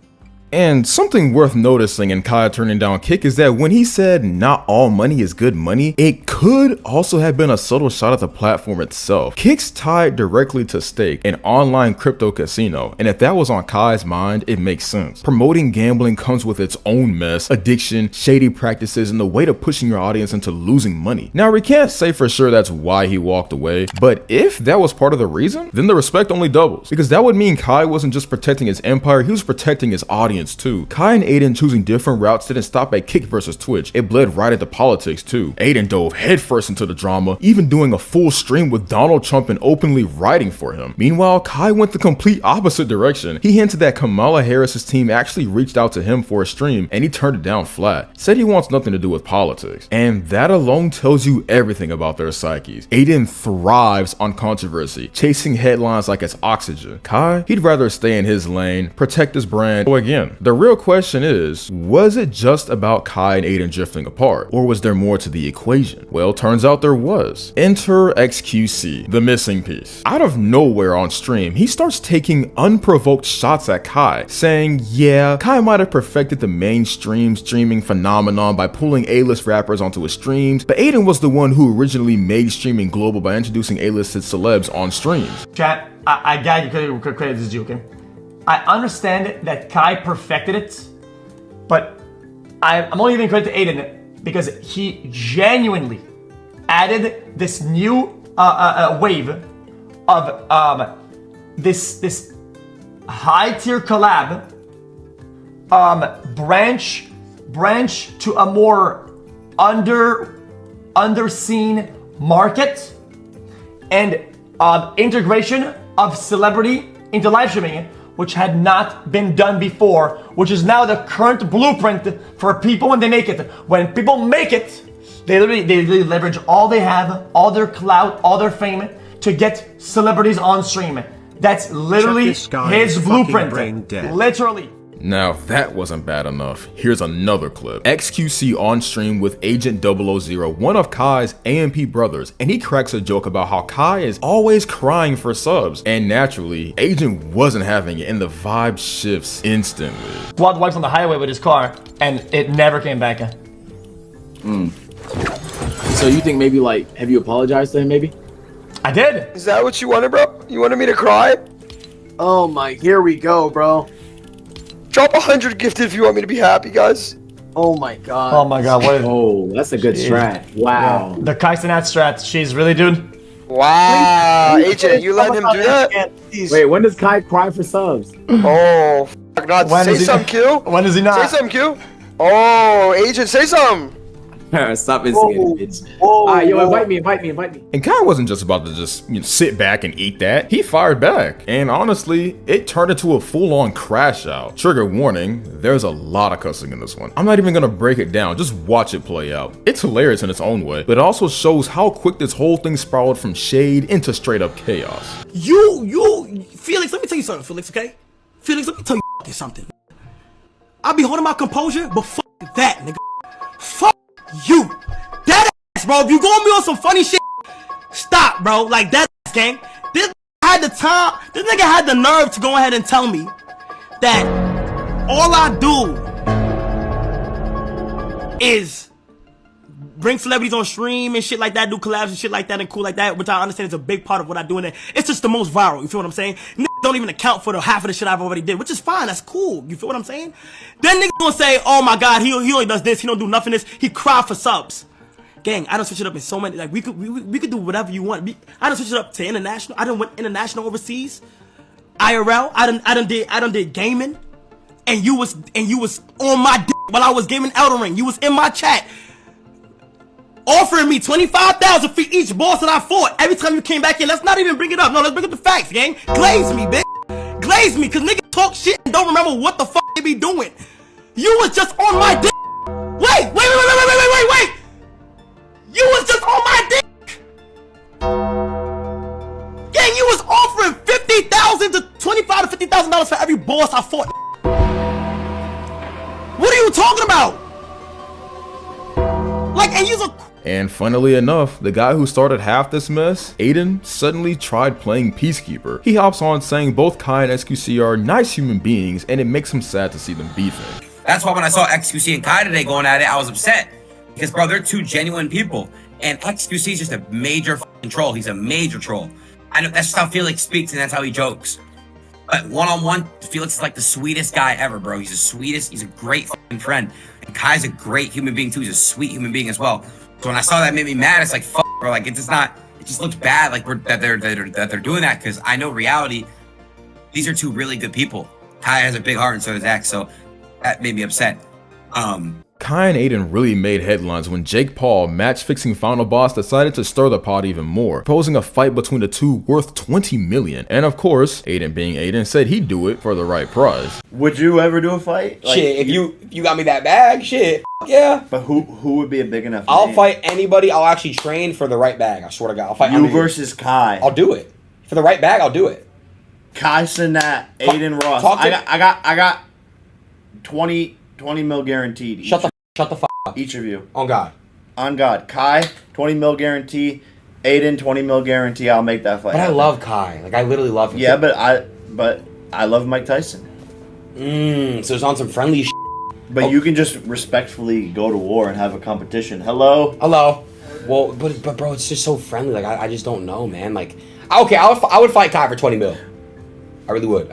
And something worth noticing in Kai turning down Kick is that when he said not all money is good money, it could also have been a subtle shot at the platform itself. Kick's tied directly to Stake, an online crypto casino, and if that was on Kai's mind, it makes sense. Promoting gambling comes with its own mess, addiction, shady practices, and the weight of pushing your audience into losing money. Now, we can't say for sure that's why he walked away, but if that was part of the reason, then the respect only doubles, because that would mean Kai wasn't just protecting his empire, he was protecting his audience too. Kai and Aiden choosing different routes didn't stop at Kick versus Twitch. It bled right into politics too. Aiden dove headfirst into the drama, even doing a full stream with Donald Trump and openly writing for him. Meanwhile, Kai went the complete opposite direction. He hinted that Kamala Harris's team actually reached out to him for a stream and he turned it down flat. Said he wants nothing to do with politics. And that alone tells you everything about their psyches. Aiden thrives on controversy, chasing headlines like it's oxygen. Kai, he'd rather stay in his lane, protect his brand. So again, the real question is, was it just about Kai and Aiden drifting apart, or was there more to the equation? Well, turns out there was. Enter XQC, the missing piece. Out of nowhere on stream, he starts taking unprovoked shots at Kai, saying, yeah, Kai might have perfected the mainstream streaming phenomenon by pulling A-list rappers onto his streams, but Aiden was the one who originally made streaming global by introducing A-listed celebs on streams. Chat, I got you credit this, okay? I understand that Kai perfected it, but I'm only giving credit to Aiden because he genuinely added this new wave of this high tier collab branch to a more underseen market and integration of celebrity into live streaming, which had not been done before, which is now the current blueprint for people when they make it. When people make it, they literally leverage all they have, all their clout, all their fame to get celebrities on stream. That's literally his blueprint. Literally. Now, if that wasn't bad enough, here's another clip. XQC on stream with Agent 000, one of Kai's AMP brothers, and he cracks a joke about how Kai is always crying for subs. And naturally, Agent wasn't having it, and the vibe shifts instantly. Squad walks on the highway with his car, and it never came back. So you think maybe, like, have you apologized to him, maybe? I did. Is that what you wanted, bro? You wanted me to cry? Oh my, here we go, bro. Drop 100 gifted if you want me to be happy, guys. Oh my god. Oh my god, what? Oh, that's a good strat. Wow. Yeah. The Kai Cenat strat, she's really, dude. Wow, Agent, you let him do that? Wait, when does Kai cry for subs? Oh, not say something, Q. When does he not? Say something, Q. Oh, Agent, say something. Stop instigating, bitch. Alright, yo, invite me. And Kai wasn't just about to just sit back and eat that. He fired back. And honestly, it turned into a full-on crash out. Trigger warning, there's a lot of cussing in this one. I'm not even gonna break it down, just watch it play out. It's hilarious in its own way, but it also shows how quick this whole thing spiraled from shade into straight up chaos. Felix, let me tell you something, Felix, okay? Felix, let me tell you something. I'll be holding my composure, but fuck that, nigga. Fuck you. That ass, bro. If you gonna be on some funny shit, stop, bro. Like that ass, gang. This had the time. This nigga had the nerve to go ahead and tell me that all I do is bring celebrities on stream and shit like that, do collabs and shit like that and cool like that, which I understand is a big part of what I do in it. It's just the most viral, you feel what I'm saying? Niggas don't even account for the half of the shit I've already did, which is fine, that's cool, you feel what I'm saying? Then niggas gonna say, oh my god, he only does this, he don't do nothing this, he cry for subs. Gang, I done switch it up in so many, like we could do whatever you want. I done switch it up to international, I done went international overseas. IRL. I done did gaming, and you was on my dick while I was gaming Elden Ring. You was in my chat, offering me 25,000 for each boss that I fought. Every time you came back in, let's not even bring it up. No, let's bring up the facts, gang. Glaze me, bitch. Glaze me, cause niggas talk shit and don't remember what the fuck they be doing. You was just on my dick. Wait. You was just on my dick. Gang, you was offering $50,000 to $25,000 to $50,000 for every boss I fought. What are you talking about? Like, and you's a... And funnily enough, the guy who started half this mess, Aiden, suddenly tried playing Peacekeeper. He hops on saying both Kai and XQC are nice human beings, and it makes him sad to see them beefing. That's why when I saw XQC and Kai today going at it, I was upset. Because, bro, they're two genuine people. And XQC is just a major troll. He's a major troll. I know that's just how Felix speaks, and that's how he jokes. But one-on-one, Felix is like the sweetest guy ever, bro. He's the sweetest. He's a great friend. And Kai's a great human being, too. He's a sweet human being as well. So when I saw that, it made me mad. It's like, fuck, bro. Like, it just looks bad, like, that they're doing that. Because I know reality, these are two really good people. Kai has a big heart, and so does X. So that made me upset. Kai and Aiden really made headlines when Jake Paul, match-fixing final boss, decided to stir the pot even more, proposing a fight between the two worth $20 million. And of course, Aiden being Aiden, said he'd do it for the right prize. Would you ever do a fight? Like, shit, if you got me that bag, shit, yeah. But who would be a big enough I'll name? fight anybody. I'll actually train for the right bag. I swear to God, I'll fight you versus Kai. I'll do it for the right bag. I'll do it. Kai Cenat, Aiden Ross. I got 20 mil guaranteed. Shut the fuck up. Each of you. On God. On God. Kai, 20 mil guarantee. Aiden, 20 mil guarantee. I'll make that fight. But I love Kai. Like, I literally love him. Yeah, but I love Mike Tyson. So it's on some friendly shit. But you can just respectfully go to war and have a competition. Hello? Well, but bro, it's just so friendly. Like, I just don't know, man. Like, okay, I would fight Kai for 20 mil. I really would.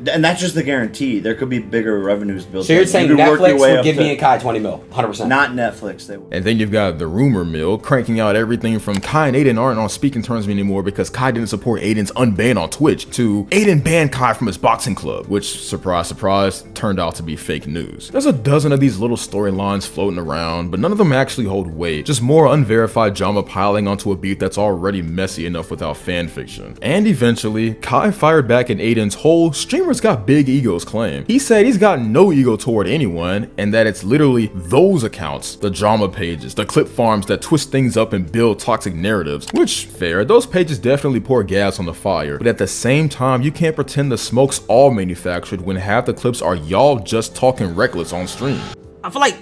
And that's just the guarantee. There could be bigger revenues built. So you're saying Netflix would give me and Kai 20 mil, 100%. Not Netflix, they would. And then you've got the rumor mill cranking out everything from Kai and Aiden aren't on speaking terms anymore because Kai didn't support Aiden's unban on Twitch, to Aiden banned Kai from his boxing club, which, surprise, surprise, turned out to be fake news. There's a dozen of these little storylines floating around, but none of them actually hold weight. Just more unverified drama piling onto a beat that's already messy enough without fan fiction. And eventually, Kai fired back at Aiden's whole streamers got big egos claim. He said he's got no ego toward anyone, and that it's literally those accounts, the drama pages, the clip farms that twist things up and build toxic narratives, which, fair, those pages definitely pour gas on the fire, but at the same time, you can't pretend the smoke's all manufactured when half the clips are y'all just talking reckless on stream. I feel like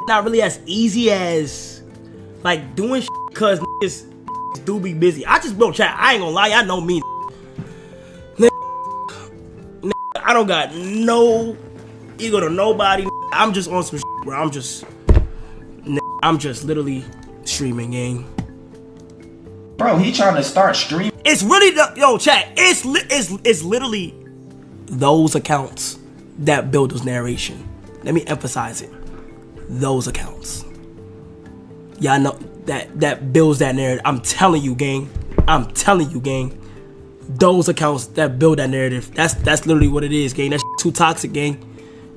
not really as easy as like doing cause niggas do be busy. I just, bro, chat, I ain't gonna lie, y'all know me. I don't got no ego to nobody. I'm just on some shit where I'm just literally streaming, gang. Bro, he trying to start streaming. It's really yo, chat. It's literally those accounts that build those narration. Let me emphasize it. Those accounts. Y'all know that builds that narrative. I'm telling you, gang. Those accounts that build that narrative. That's literally what it is, gang. That's too toxic, gang.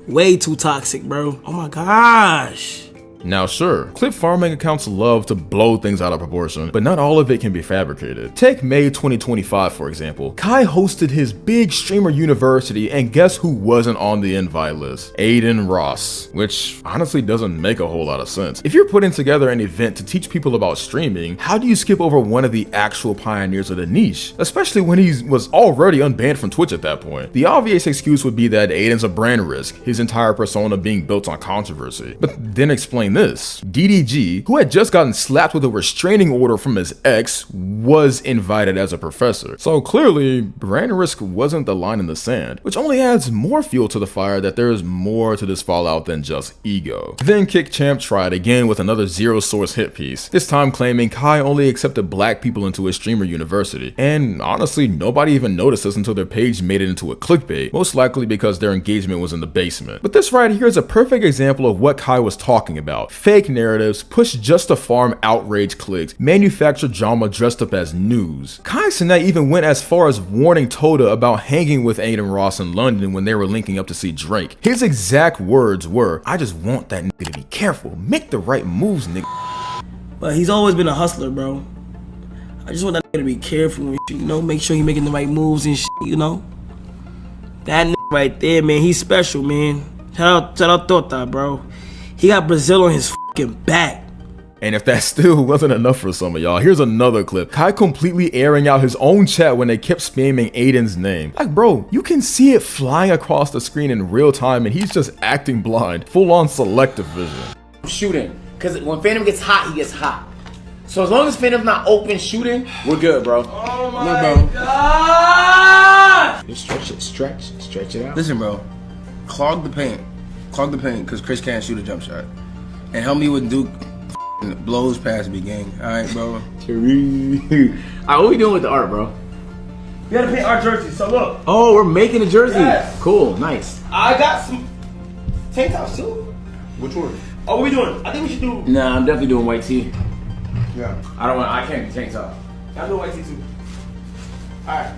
Way too toxic, bro. Oh my gosh. Now sure, clip farming accounts love to blow things out of proportion, but not all of it can be fabricated. Take May 2025 for example. Kai hosted his big streamer university, and guess who wasn't on the invite list? Aiden Ross, which honestly doesn't make a whole lot of sense. If you're putting together an event to teach people about streaming, how do you skip over one of the actual pioneers of the niche? Especially when he was already unbanned from Twitch at that point. The obvious excuse would be that Aiden's a brand risk, his entire persona being built on controversy. But then explain this. DDG, who had just gotten slapped with a restraining order from his ex, was invited as a professor. So clearly, brand risk wasn't the line in the sand, which only adds more fuel to the fire that there is more to this fallout than just ego. Then Kick Champ tried again with another zero source hit piece, this time claiming Kai only accepted black people into his streamer university. And honestly, nobody even noticed this until their page made it into a clickbait, most likely because their engagement was in the basement. But this right here is a perfect example of what Kai was talking about. about. Fake narratives, push just to farm outrage clicks, manufacture drama dressed up as news. Kai Cenat even went as far as warning Toda about hanging with Aiden Ross in London when they were linking up to see Drake. His exact words were, "I just want that nigga to be careful, make the right moves, nigga." But he's always been a hustler, bro. I just want that nigga to be careful and shit, you know, make sure he making the right moves and shit, you know. That nigga right there, man, he's special, man. Shout out Tota, bro. He got Brazil on his fucking back. And if that still wasn't enough for some of y'all, here's another clip. Kai completely airing out his own chat when they kept spamming Aiden's name. Like, bro, you can see it flying across the screen in real time and he's just acting blind, full on selective vision. Shooting, because when Phantom gets hot, he gets hot. So as long as Phantom's not open shooting, we're good, bro. Oh my God! Just stretch it out. Listen, bro, clog the paint, because Chris can't shoot a jump shot, and help me with Duke blows past me, gang. All right, bro. Alright, what we doing with the art, bro? We gotta paint our jersey, so look. Oh, we're making a jersey. Yes. Cool, nice. I got some tank tops too. Which one? Oh, what we doing? I think we should do. Nah, I'm definitely doing white tee. Yeah. I can't do tank top. I'll do white tee too. Alright.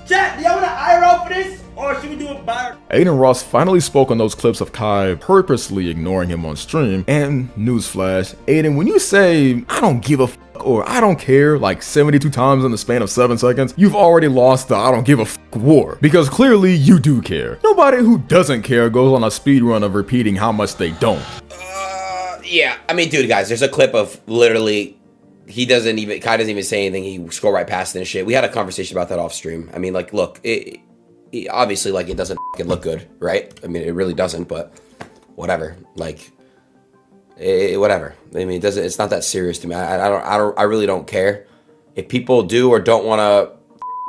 Chat, do y'all want an eye roll for this? Or should we do it by? Aiden Ross finally spoke on those clips of Kai purposely ignoring him on stream. And newsflash, Aiden, when you say, "I don't give a f" or "I don't care" like 72 times in the span of 7 seconds, you've already lost the "I don't give a f" war. Because clearly you do care. Nobody who doesn't care goes on a speed run of repeating how much they don't. Yeah, I mean, dude, guys, there's a clip of literally, Kai doesn't even say anything. He scrolled right past it and shit. We had a conversation about that off stream. I mean, like, look, obviously, like, it doesn't fucking look good, right? I mean, it really doesn't, but whatever. Like, whatever. I mean, it's not that serious to me. I really don't care. If people do or don't want to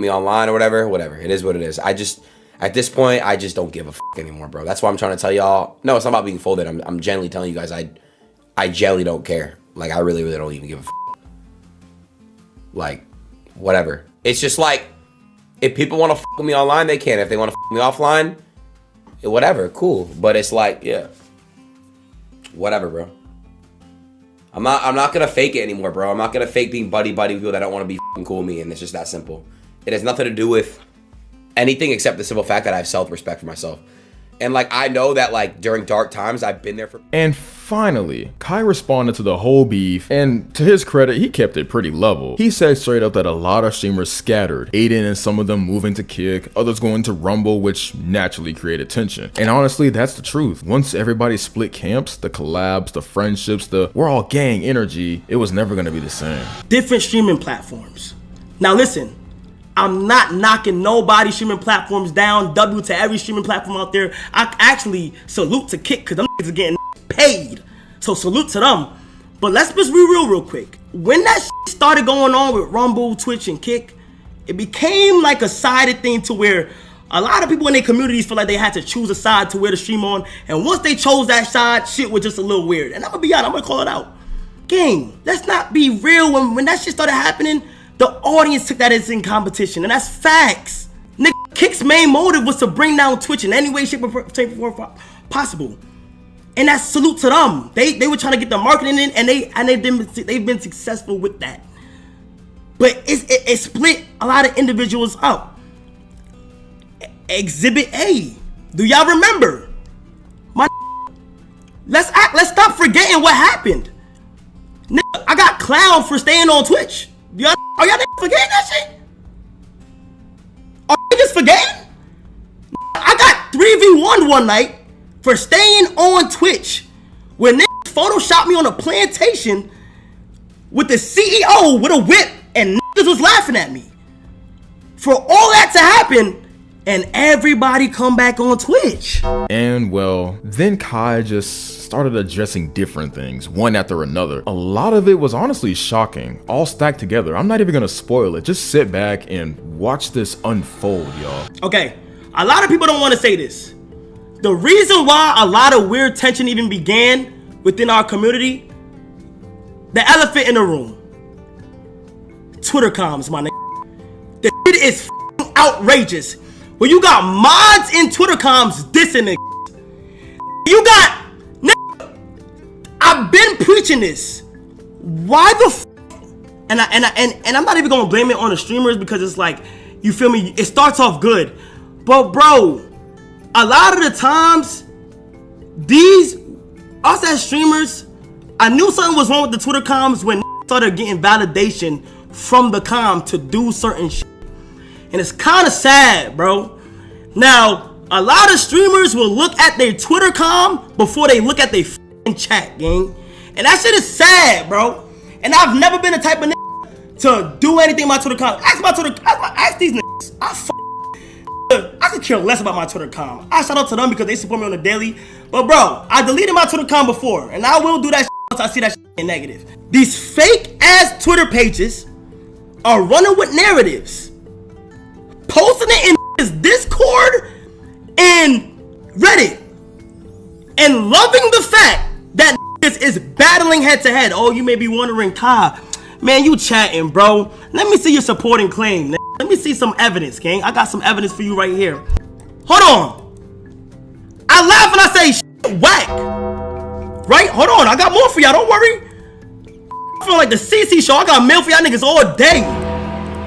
me online or whatever, it is what it is. At this point, I just don't give a fuck anymore, bro. That's why I'm trying to tell y'all. No, it's not about being folded. I'm genuinely telling you guys, I genuinely don't care. Like, I really, really don't even give a fuck. Like, whatever. It's just like, if people want to fuck with me online, they can. If they want to fuck me offline, whatever, cool. But it's like, yeah, whatever, bro. I'm not gonna fake it anymore, bro. I'm not gonna fake being buddy with people that don't want to be fucking cool with me, and it's just that simple. It has nothing to do with anything except the simple fact that I have self-respect for myself. And like, I know that like during dark times, I've been there for. And finally, Kai responded to the whole beef, and to his credit, he kept it pretty level. He said straight up that a lot of streamers scattered, Aiden and some of them moving to Kick, others going to Rumble, which naturally created tension. And honestly, that's the truth. Once everybody split camps, the collabs, the friendships, the we're all gang energy, it was never gonna be the same. Different streaming platforms. Now listen, I'm not knocking nobody's streaming platforms down. W to every streaming platform out there. I actually salute to Kick because them niggas are getting paid. So salute to them. But let's just be real quick. When that shit started going on with Rumble, Twitch, and Kick, it became like a sided thing to where a lot of people in their communities feel like they had to choose a side to wear the stream on. And once they chose that side, shit was just a little weird. And I'm gonna be honest, I'm gonna call it out. Gang, let's not be real. When that shit started happening, the audience took that as in competition, and that's facts. Nigga, Kick's main motive was to bring down Twitch in any way, shape, or form possible. And that's salute to them. They were trying to get the marketing in, and they've been successful with that. But it split a lot of individuals up. Exhibit A. Do y'all remember? Let's stop forgetting what happened. Nigga, I got clowned for staying on Twitch. Are y'all forgetting that shit? Are niggas forgetting? I got 3v1 one night for staying on Twitch when niggas photoshopped me on a plantation with the CEO with a whip and niggas was laughing at me. For all that to happen and everybody come back on Twitch. And well, then Kai just started addressing different things, one after another. A lot of it was honestly shocking, all stacked together. I'm not even gonna spoil it. Just sit back and watch this unfold, y'all. Okay, a lot of people don't want to say this. The reason why a lot of weird tension even began within our community, the elephant in the room, Twitter comms, my nigga. The shit is outrageous. When you got mods in Twitter comms dissing niggas. You got, nigga, I've been preaching this. Why the f? And I'm not even gonna blame it on the streamers because it's like, you feel me? It starts off good, but bro, a lot of the times, us as streamers, I knew something was wrong with the Twitter comms when started getting validation from the com to do certain shit. And it's kind of sad, bro. Now, a lot of streamers will look at their Twitter com before they look at their f***ing chat, gang. And that shit is sad, bro. And I've never been the type of nigga to do anything on my Twitter com. Ask these niggas. I could care less about my Twitter com. I shout out to them because they support me on the daily. But bro, I deleted my Twitter com before, and I will do that shit once I see that shit negative. These fake ass Twitter pages are running with narratives, posting it in his Discord and Reddit, and loving the fact that is battling head to head. Oh, you may be wondering, Kai, man, you chatting, bro. Let me see your supporting claim. Let me see some evidence, gang. I got some evidence for you right here. Hold on. I laugh and I say shit whack. Right? Hold on. I got more for y'all. Don't worry. I feel like the CC show. I got mail for y'all niggas all day.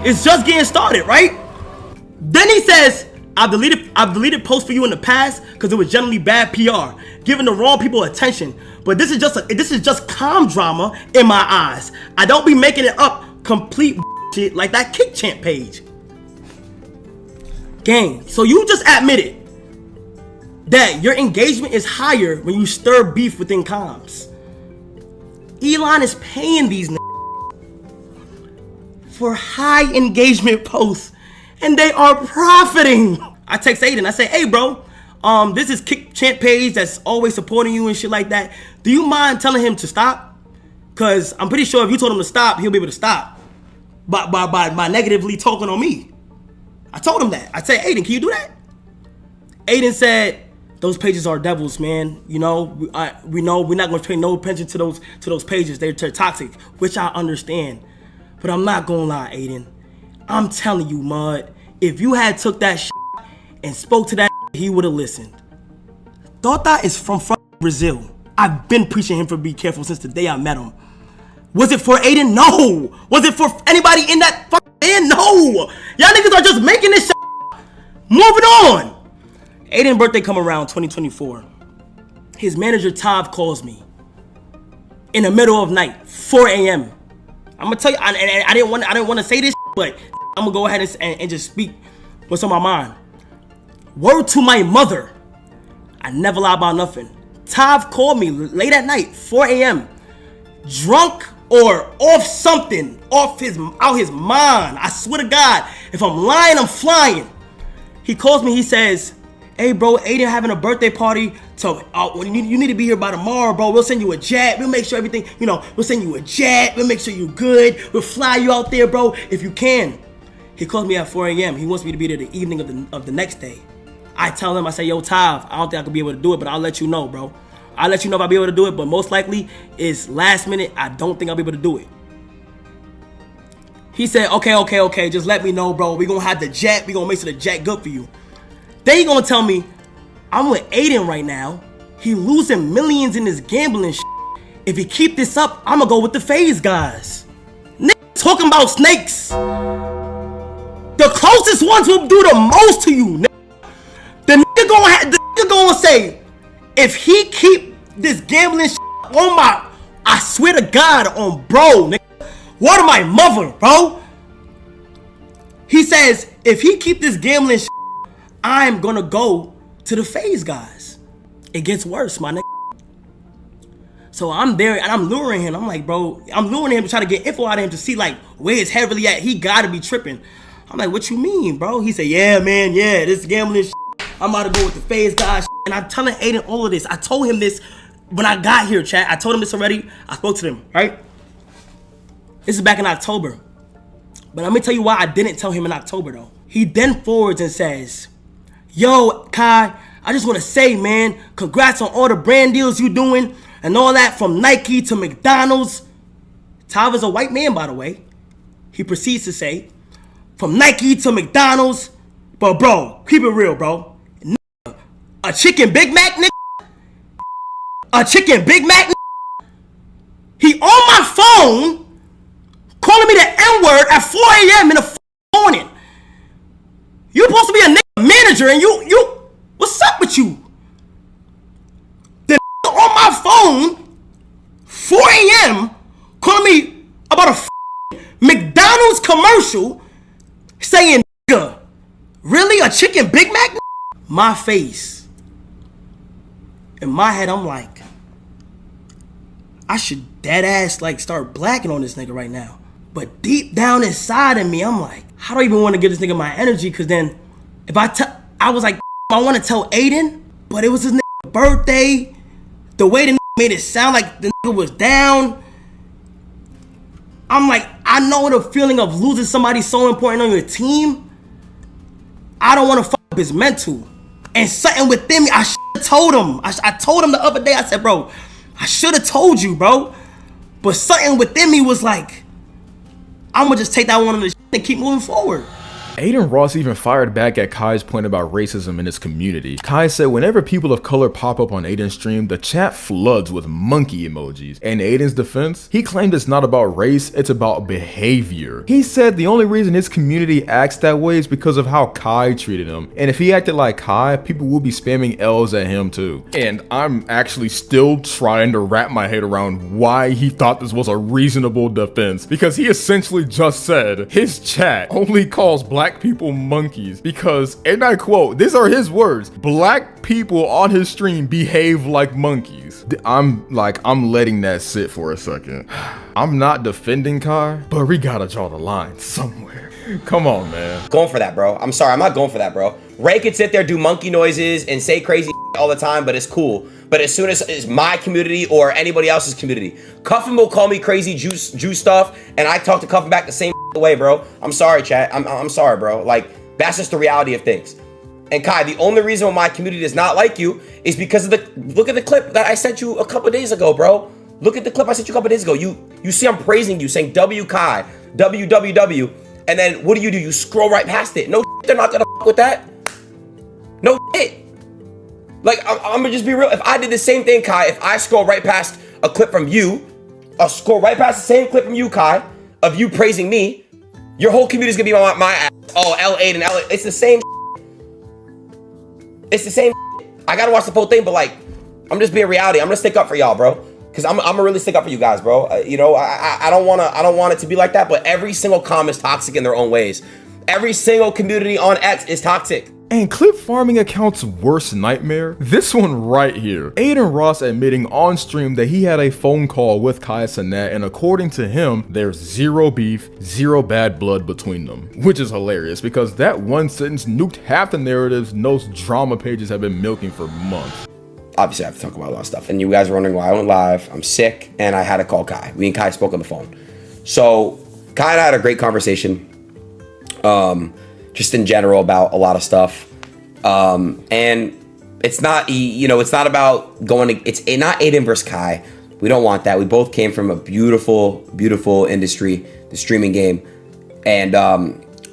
It's just getting started, right? Then he says, I've deleted posts for you in the past because it was generally bad PR, giving the wrong people attention. But this is just calm drama in my eyes. I don't be making it up complete shit like that Kick Champ page. Gang, so you just admitted that your engagement is higher when you stir beef within comms. Elon is paying these for high engagement posts, and they are profiting. I text Aiden, I say, hey bro, this is Kick Champ page that's always supporting you and shit like that. Do you mind telling him to stop? Cause I'm pretty sure if you told him to stop, he'll be able to stop by negatively talking on me. I told him that. I said, Aiden, can you do that? Aiden said, those pages are devils, man. You know, we know we're not gonna pay no attention to those pages. They're toxic, which I understand. But I'm not gonna lie, Aiden. I'm telling you, Mud, if you had took that shit and spoke to that shit, he would have listened. Thought is from Brazil. I've been preaching him for be careful since the day I met him. Was it for Aiden? No. Was it for anybody in that fucking band? No. Y'all niggas are just making this shit. Moving on. Aiden's birthday come around 2024. His manager Tav calls me in the middle of night, 4 a.m. I'm gonna tell you, and I didn't want to say this, but I'm gonna go ahead and just speak what's on my mind. Word to my mother, I never lie about nothing. Tav called me late at night, 4 a.m. drunk or off something, out his mind. I swear to God, if I'm lying, I'm flying. He calls me, he says, hey bro, Aiden having a birthday party, so you need to be here by tomorrow, bro. We'll send you a jet. We'll make sure everything, we'll send you a jet. We'll make sure you're good. We'll fly you out there, bro, if you can. He calls me at 4 a.m. He wants me to be there the evening of the next day. I tell him, I say, yo, Tav, I don't think I could be able to do it, but I'll let you know, bro. I'll let you know if I'll be able to do it, but most likely it's last minute. I don't think I'll be able to do it. He said, okay, just let me know, bro. We gonna have the jet. We gonna make sure the jet good for you. Then he gonna tell me, I'm with Aiden right now. He losing millions in this gambling shit. If he keep this up, I'm gonna go with the FaZe guys. Nigga talking about snakes. The closest ones will do the most to you, nigga. The nigga gonna say, if he keep this gambling shit on I swear to God, on bro, nigga. What am my mother, bro? He says, if he keep this gambling shit, I'm gonna go to the FaZe guys. It gets worse, my nigga. So I'm there and I'm luring him. I'm like, bro, I'm luring him to try to get info out of him to see like where his head really at. He gotta be tripping. I'm like, what you mean, bro? He said, yeah, man, yeah, this gambling shit. I'm about to go with the FaZe guys. And I'm telling Aiden all of this. I told him this when I got here, chat. I told him this already. I spoke to them, right? This is back in October. But let me tell you why I didn't tell him in October, though. He then forwards and says, yo, Kai, I just want to say, man, congrats on all the brand deals you doing and all that from Nike to McDonald's. Tav is a white man, by the way. He proceeds to say, from Nike to McDonald's. But, bro, keep it real, bro. A chicken Big Mac, nigga, a chicken Big Mac. He on my phone calling me the N-word at 4 a.m. in the morning. You supposed to be a nigga manager and you what's up with you? The on my phone 4 a.m. calling me about a McDonald's commercial saying nigga. Really? A chicken Big Mac? My face. In my head, I'm like, I should dead ass like start blacking on this nigga right now. But deep down inside of me, I'm like, how do I even want to give this nigga my energy? Cause then if I was like, I want to tell Aiden, but it was his nigga's birthday. The way the nigga made it sound like the nigga was down. I'm like, I know the feeling of losing somebody so important on your team. I don't want to fuck up his mental. And something within me, I should have told him. I told him the other day, I said, bro, I should have told you, bro. But something within me was like, I'm gonna just take that one on the shit and keep moving forward. Aiden Ross even fired back at Kai's point about racism in his community. Kai said whenever people of color pop up on Aiden's stream, the chat floods with monkey emojis. In Aiden's defense, he claimed it's not about race, it's about behavior. He said the only reason his community acts that way is because of how Kai treated him. And if he acted like Kai, people will be spamming L's at him too. And I'm actually still trying to wrap my head around why he thought this was a reasonable defense. Because he essentially just said his chat only calls black people monkeys because, and I quote, these are his words, black people on his stream behave like monkeys. I'm letting that sit for a second. I'm not defending Kai, but we gotta draw the line somewhere. Come on, man. Going for that, bro. I'm sorry, I'm not going for that, bro. Ray could sit there, do monkey noises and say crazy all the time, but it's cool. But as soon as it's my community or anybody else's community, Cuffin will call me crazy Jew stuff, and I talk to Cuffin back the same way, bro. I'm sorry, chat. I'm sorry, bro. Like, that's just the reality of things. And Kai, the only reason why my community does not like you is because of look at the clip that I sent you a couple days ago, bro. Look at the clip I sent you a couple days ago. You see I'm praising you, saying W Kai, WWW, and then what do? You scroll right past it. No, they're not gonna fuck with that. No shit. Like, I'm gonna just be real. If I did the same thing, Kai, if I scroll right past a clip from you, I'll scroll right past the same clip from you, Kai, of you praising me, your whole community's gonna be on my ass. Oh, L8 and L8. It's the same. It's the same. I gotta watch the full thing, but like, I'm just being reality. I'm gonna stick up for y'all, bro. Cause I'm gonna really stick up for you guys, bro. You know, I don't want it to be like that, but every single comm is toxic in their own ways. Every single community on X is toxic. And clip farming account's worst nightmare? This one right here. Aiden Ross admitting on stream that he had a phone call with Cenat, and according to him, there's zero beef, zero bad blood between them. Which is hilarious because that one sentence nuked half the narratives those drama pages have been milking for months. Obviously I have to talk about a lot of stuff, and you guys are wondering why I went live. I'm sick and I had to call Kai. Me and Kai spoke on the phone. So Kai and I had a great conversation. Just in general about a lot of stuff. And it's not, you know, it's not about going to, it's not Aiden versus Kai. We don't want that. We both came from a beautiful, beautiful industry, the streaming game. And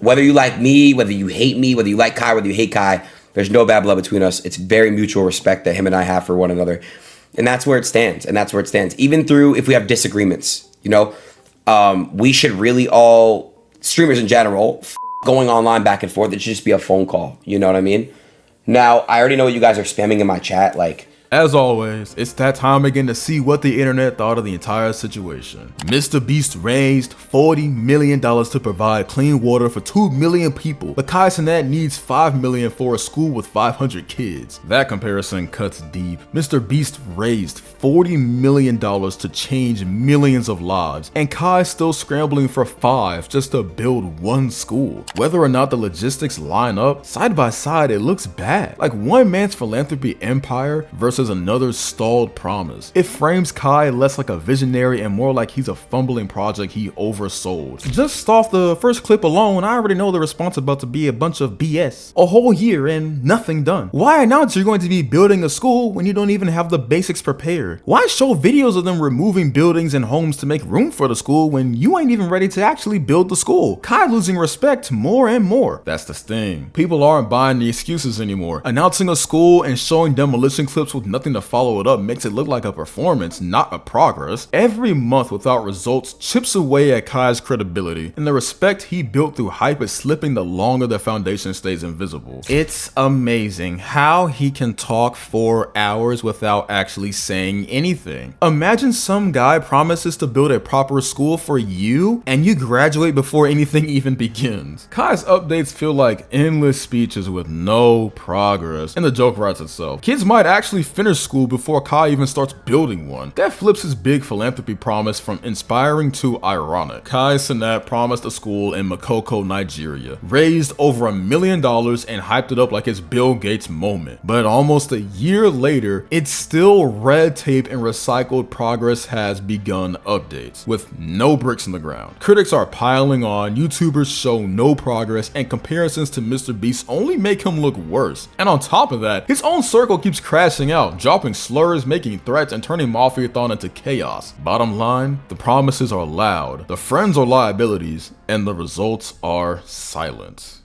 whether you like me, whether you hate me, whether you like Kai, whether you hate Kai, there's no bad blood between us. It's very mutual respect that him and I have for one another. And that's where it stands. And that's where it stands. Even through, if we have disagreements, you know, we should really all, streamers in general, going online back and forth, it should just be a phone call. You know what I mean? Now, I already know what you guys are spamming in my chat. Like, as always, it's that time again to see what the internet thought of the entire situation. Mr. Beast raised $40 million to provide clean water for 2 million people, but Cenat needs $5 million for a school with 500 kids. That comparison cuts deep. Mr. Beast raised $40 million to change millions of lives, and Kai's still scrambling for 5 just to build one school. Whether or not the logistics line up, side by side it looks bad. Like one man's philanthropy empire versus another stalled promise. It frames Kai less like a visionary and more like he's a fumbling project he oversold. Just off the first clip alone, I already know the response about to be a bunch of BS. A whole year and nothing done. Why announce you're going to be building a school when you don't even have the basics prepared? Why show videos of them removing buildings and homes to make room for the school when you ain't even ready to actually build the school? Kai losing respect more and more. That's the sting. People aren't buying the excuses anymore. Announcing a school and showing demolition clips with nothing to follow it up makes it look like a performance, not a progress. Every month without results chips away at Kai's credibility, and the respect he built through hype is slipping the longer the foundation stays invisible. It's amazing how he can talk for hours without actually saying anything. Imagine some guy promises to build a proper school for you, and you graduate before anything even begins. Kai's updates feel like endless speeches with no progress, and the joke writes itself. Kids might actually finish school before Kai even starts building one. That flips his big philanthropy promise from inspiring to ironic. Kai Cenat promised a school in Makoko, Nigeria, raised over $1 million and hyped it up like it's Bill Gates' moment. But almost a year later, it's still red tape and recycled progress has begun updates, with no bricks in the ground. Critics are piling on, YouTubers show no progress, and comparisons to Mr. Beast only make him look worse. And on top of that, his own circle keeps crashing out, dropping slurs, making threats, and turning Mafiathon into chaos. Bottom line, the promises are loud, the friends are liabilities, and the results are silence.